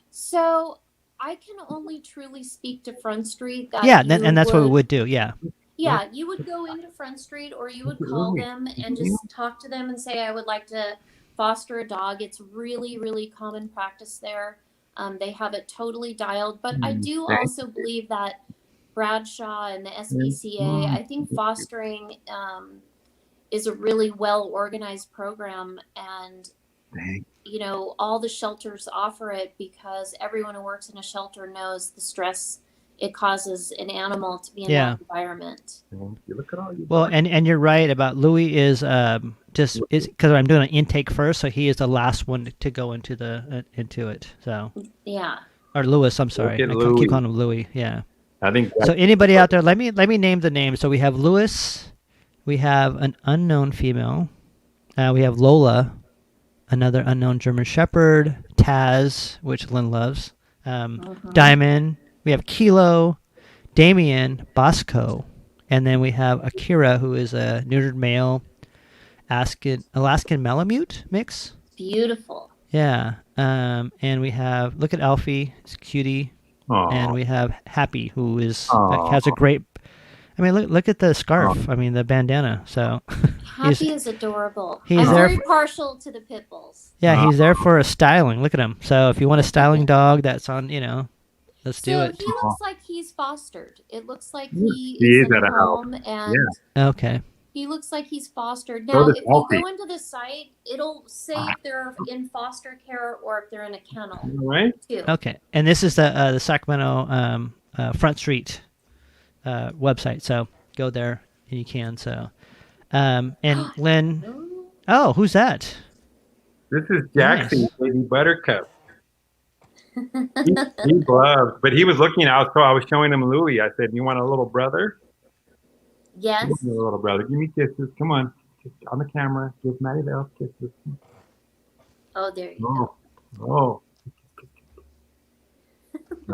So I can only truly speak to Front Street that Yeah, you and that's what we would, would do. Yeah. yeah, you would go into Front Street or you would call them and just talk to them and say, I would like to foster a dog. It's really, really common practice there. They have it totally dialed. But I do also believe that Bradshaw and the SPCA, I think fostering is a really well organized program. And all the shelters offer it because everyone who works in a shelter knows the stress it causes an animal to be in that environment. Well, and you're right about Louis is just is because I'm doing an intake first, so he is the last one to go into into it. So yeah, or Louis, I'm sorry, I keep calling him Louis. Yeah, I think so. Anybody out there? Let me name the names. So we have Louis, we have an unknown female, we have Lola, another unknown German Shepherd, Taz, which Lynn loves, Diamond. We have Kilo, Damien, Bosco, and then we have Akira, who is a neutered male Alaskan Malamute mix. Beautiful. Yeah. And we have, look at Alfie, it's cutie. Aww. And we have Happy, who has a great, I mean, look at the scarf. I mean, the bandana. So Happy is adorable. I'm very partial to the pit bulls. Yeah, he's there for a styling. Look at him. So if you want a styling dog that's on, let's do it. He looks like he's fostered. It looks like he is in a home, and okay. He looks like he's fostered. Now, if you go into the site, it'll say if they're in foster care or if they're in a kennel. Right. Too. Okay, and this is the Sacramento Front Street website. So go there and you can. So, and Lynn. Oh, who's that? This is Jackson, baby Buttercup. he loves, but he was looking out, so I was showing him Louis. I said, "You want a little brother?" Yes. A little brother. Give me kisses. Come on, on the camera. Give Matty the Elf kisses. Oh, there you go.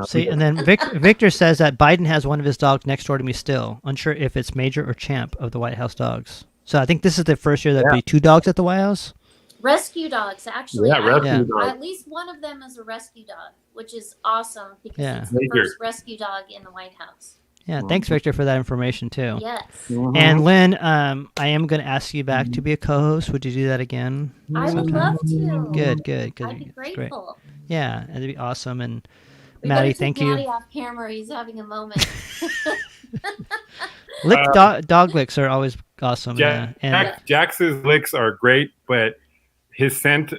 See, and then Victor says that Biden has one of his dogs next door to me still. Unsure if it's Major or Champ of the White House dogs. So I think this is the first year there'll be 2 dogs at the White House. Rescue dogs, actually. Rescue dogs. At least one of them is a rescue dog, which is awesome because it's the first rescue dog in the White House. Yeah, thanks, Victor, for that information, too. Yes. And Lynn, I am going to ask you back to be a co-host. Would you do that again? I would love to. Good. I'd be grateful. Great. Yeah, that'd be awesome. And we Matty, thank you. Matty off camera. He's having a moment. Dog licks are always awesome. Jax's licks are great, but his scent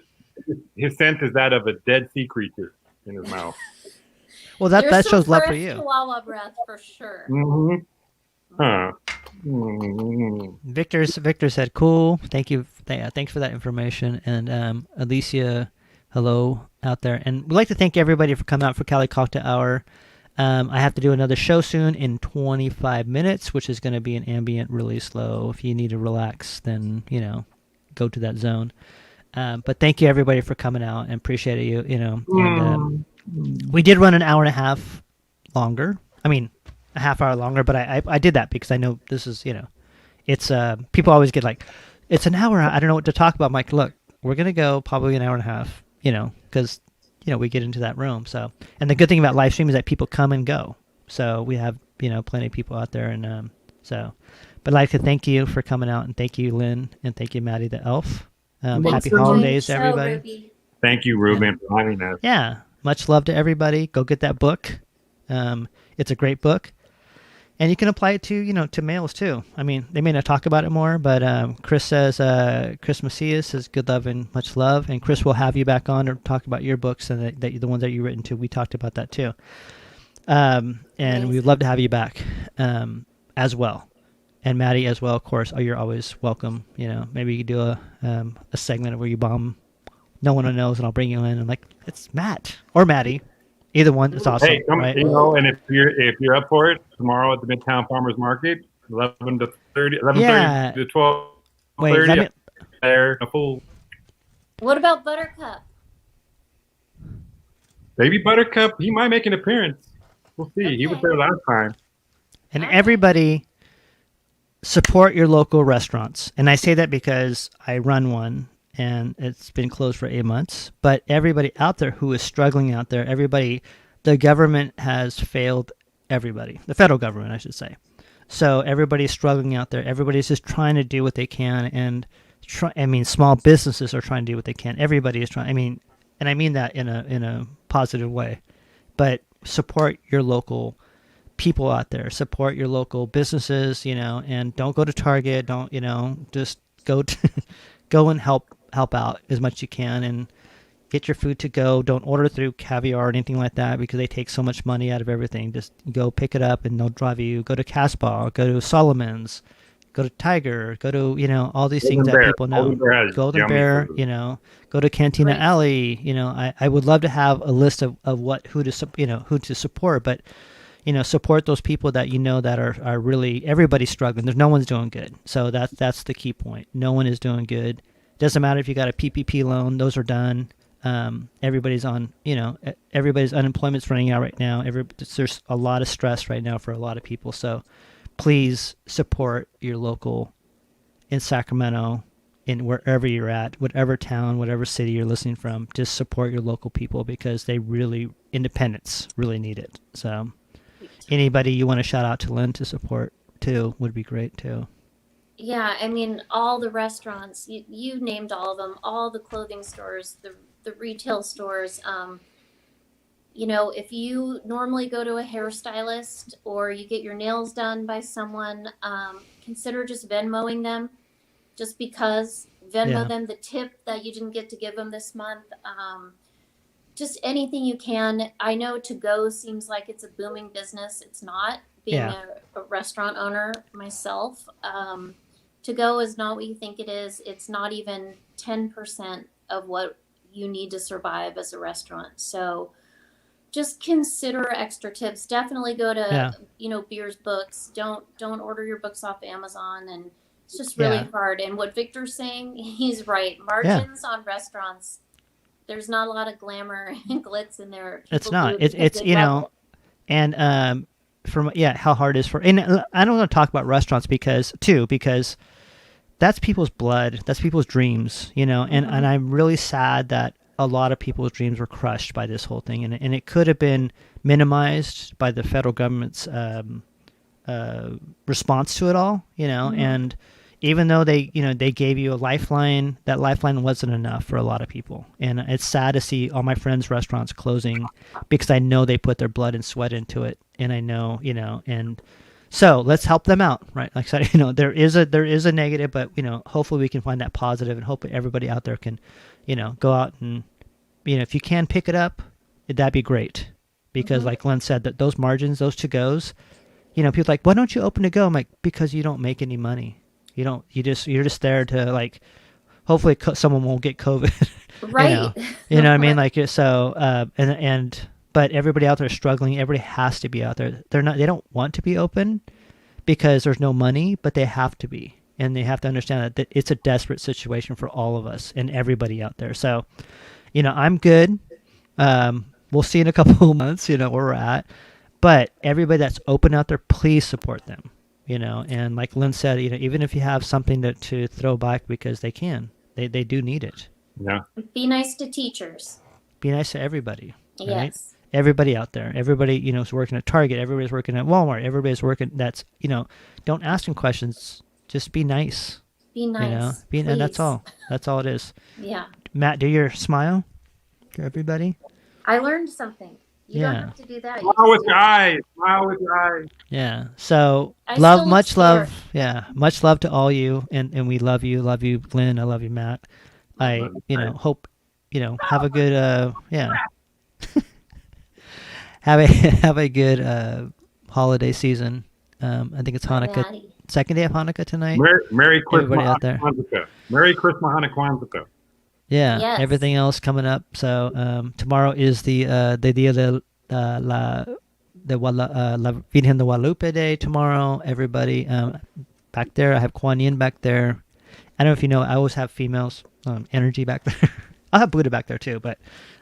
is that of a dead sea creature in his mouth. Well, that shows love for you. Chihuahua breath for sure. Victor said, "Cool, thank you, thanks for that information." And Alicia, hello out there, and we'd like to thank everybody for coming out for Cali Cocktail Hour. I have to do another show soon in 25 minutes, which is going to be an ambient, really slow. If you need to relax, then go to that zone. But thank you everybody for coming out and appreciate it. And, we did run an hour and a half longer. I mean, a half hour longer, but I did that because I know this is, it's, people always get like, it's an hour. I don't know what to talk about. I'm like, look, we're going to go probably an hour and a half, because, we get into that room. So, and the good thing about live stream is that people come and go. So we have, plenty of people out there. And, but I'd like to thank you for coming out, and thank you, Lynn, and thank you, Matty the Elf. Happy holidays to everybody. Ruby. Thank you, Ruben, for having us. Yeah. Much love to everybody. Go get that book. It's a great book. And you can apply it to males too. I mean, they may not talk about it more, but Chris says, Chris Macias says good love and much love. And Chris will have you back on to talk about your books and the ones that you've written too. We talked about that too. And we'd love to have you back as well. And Matty as well, of course. You're always welcome. Maybe you could do a segment where you bomb. No one knows, and I'll bring you in. And like, it's Matt or Matty, either one. It's awesome. Hey, come, right? And if you're up for it, tomorrow at the Midtown Farmers Market, 11 to 30, 11:30 to 12:30. Wait, there, a full. What about Buttercup? Baby Buttercup, he might make an appearance. We'll see. Okay. He was there last time. And everybody, support your local restaurants. And I say that because I run one and it's been closed for 8 months. But everybody out there who is struggling out there, the government has failed everybody. The federal government, I should say. So everybody's struggling out there. Everybody's just trying to do what they can. And small businesses are trying to do what they can. Everybody is trying. And I mean that in a positive way. But support your local people out there. Support your local businesses, and don't go to Target. Don't, just go go and help out as much as you can and get your food to go. Don't order through Caviar or anything like that because they take so much money out of everything. Just go pick it up and they'll drive you. Go to Casbah, go to Solomon's, go to Tiger, go to, all these things that people know. Golden Bear, go to Cantina Right. Alley. I would love to have a list of who to support, but support those people that that are really, everybody's struggling. There's no one's doing good. So that's the key point. No one is doing good. Doesn't matter if you got a PPP loan; those are done. Everybody's on, everybody's unemployment's running out right now. There's a lot of stress right now for a lot of people. So please support your local in Sacramento, in wherever you're at, whatever town, whatever city you're listening from. Just support your local people because independents really need it. So anybody you want to shout out to Lynn to support too would be great too. Yeah, all the restaurants, you named all of them, all the clothing stores, the retail stores. If you normally go to a hairstylist or you get your nails done by someone, consider just Venmoing them, just because. Venmo them the tip that you didn't get to give them this month. Just anything you can. I know to-go seems like it's a booming business. It's not. Being a restaurant owner myself, to-go is not what you think it is. It's not even 10% of what you need to survive as a restaurant. So just consider extra tips. Definitely go to, Beer's books. Don't order your books off Amazon. And it's just really hard. And what Victor's saying, he's right. Margins on restaurants, there's not a lot of glamour and glitz in there. It's not. It's and how hard it is and I don't want to talk about restaurants because that's people's blood, that's people's dreams, and I'm really sad that a lot of people's dreams were crushed by this whole thing, and it could have been minimized by the federal government's response to it all, and even though they gave you a lifeline, that lifeline wasn't enough for a lot of people. And it's sad to see all my friends' restaurants closing because I know they put their blood and sweat into it. And I know, and so let's help them out, right? Like I said, there is a negative, but, hopefully we can find that positive and hopefully everybody out there can, go out and, if you can pick it up, that'd be great. Because like Lynn said, that those margins, those to-goes, people are like, why don't you open to go? I'm like, because you don't make any money. You're just there to like, hopefully someone won't get COVID. Right. You know what I mean? Like, so, but everybody out there is struggling. Everybody has to be out there. They don't want to be open because there's no money, but they have to be. And they have to understand that it's a desperate situation for all of us and everybody out there. So, I'm good. We'll see in a couple of months, where we're at. But everybody that's open out there, please support them. And like Lynn said, even if you have something to throw back because they do need it. Yeah. Be nice to teachers. Be nice to everybody. Right? Yes. Everybody out there. Everybody, is working at Target. Everybody's working at Walmart. Everybody's working. That's, don't ask them questions. Just be nice. Be nice. And that's all. That's all it is. Yeah. Matt, do your smile to everybody. I learned something. You don't have to do that. Smile with your eyes. Smile with your eyes. Yeah. So much love. Yeah. Much love to all you. And we love you. Love you, Lynn. I love you, Matt. I, hope, have a good, have a good, holiday season. I think it's Hanukkah, Maddie. second day of Hanukkah tonight. Merry Christmas, Everybody out there. Hanukkah. Merry Christmas, Hanukkah. Yeah, Yes. everything else coming up. So tomorrow is the Dia de la Virgen de Guadalupe Day tomorrow. Everybody back there. I have Kuan Yin back there. I don't know if you know, I always have females energy back there. I'll have Buddha back there too, but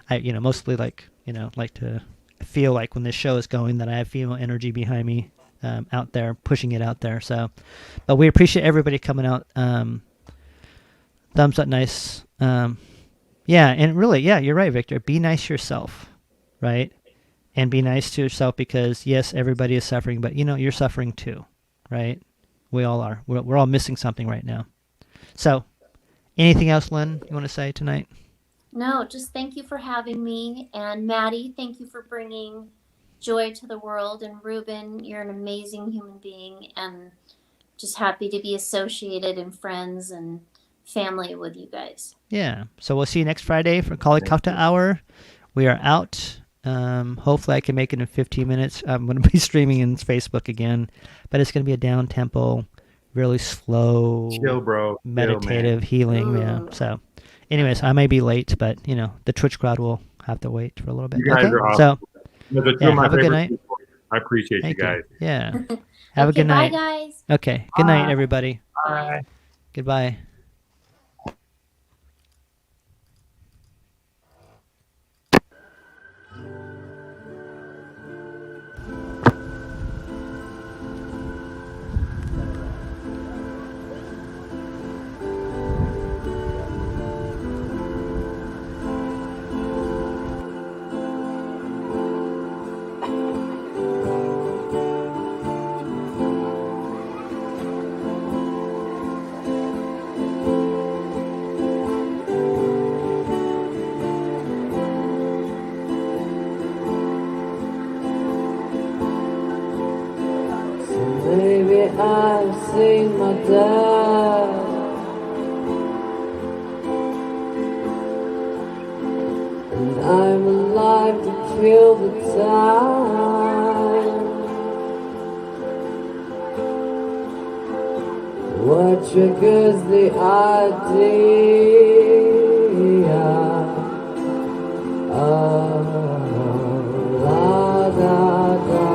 I mostly like to feel like when this show is going that I have female energy behind me. out there, pushing it out there. So, but we appreciate everybody coming out. Thumbs up, nice. Yeah, and really, yeah, you're right, Victor. Be nice to yourself, right? And be nice to yourself because yes, everybody is suffering, but you're suffering too, right? We all are. We're all missing something right now. So, anything else, Lynn, you want to say tonight? No, just thank you for having me. And Matty, thank you for bringing joy to the world. And Ruben, you're an amazing human being. And just happy to be associated and friends and family with you guys. Yeah. So we'll see you next Friday for Cali Cocktail Hour. We are out. Hopefully I can make it in 15 minutes. I'm going to be streaming in Facebook again, but it's going to be a down tempo, really slow, chill, bro. meditative healing. Yeah. So anyways, I may be late, but the Twitch crowd will have to wait for a little bit. You guys are awesome. So have a good night. I appreciate you guys. Yeah. Have a good night. Bye, guys. Okay. Good night, everybody. Bye. Goodbye. I've seen my dad, and I'm alive to kill the time. What triggers the idea of la da da da?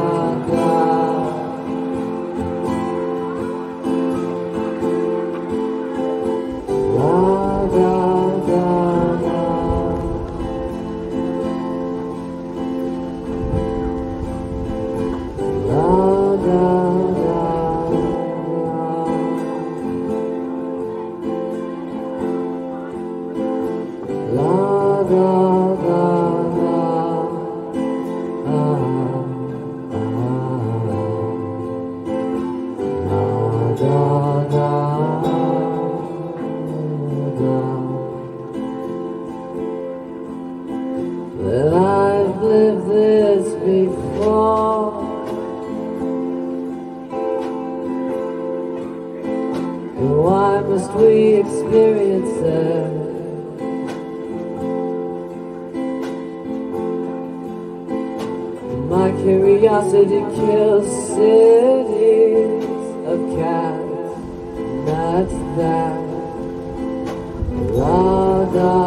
Well, I've lived this before. And why must we experience it? My curiosity kills cities of cats. That's that. La da.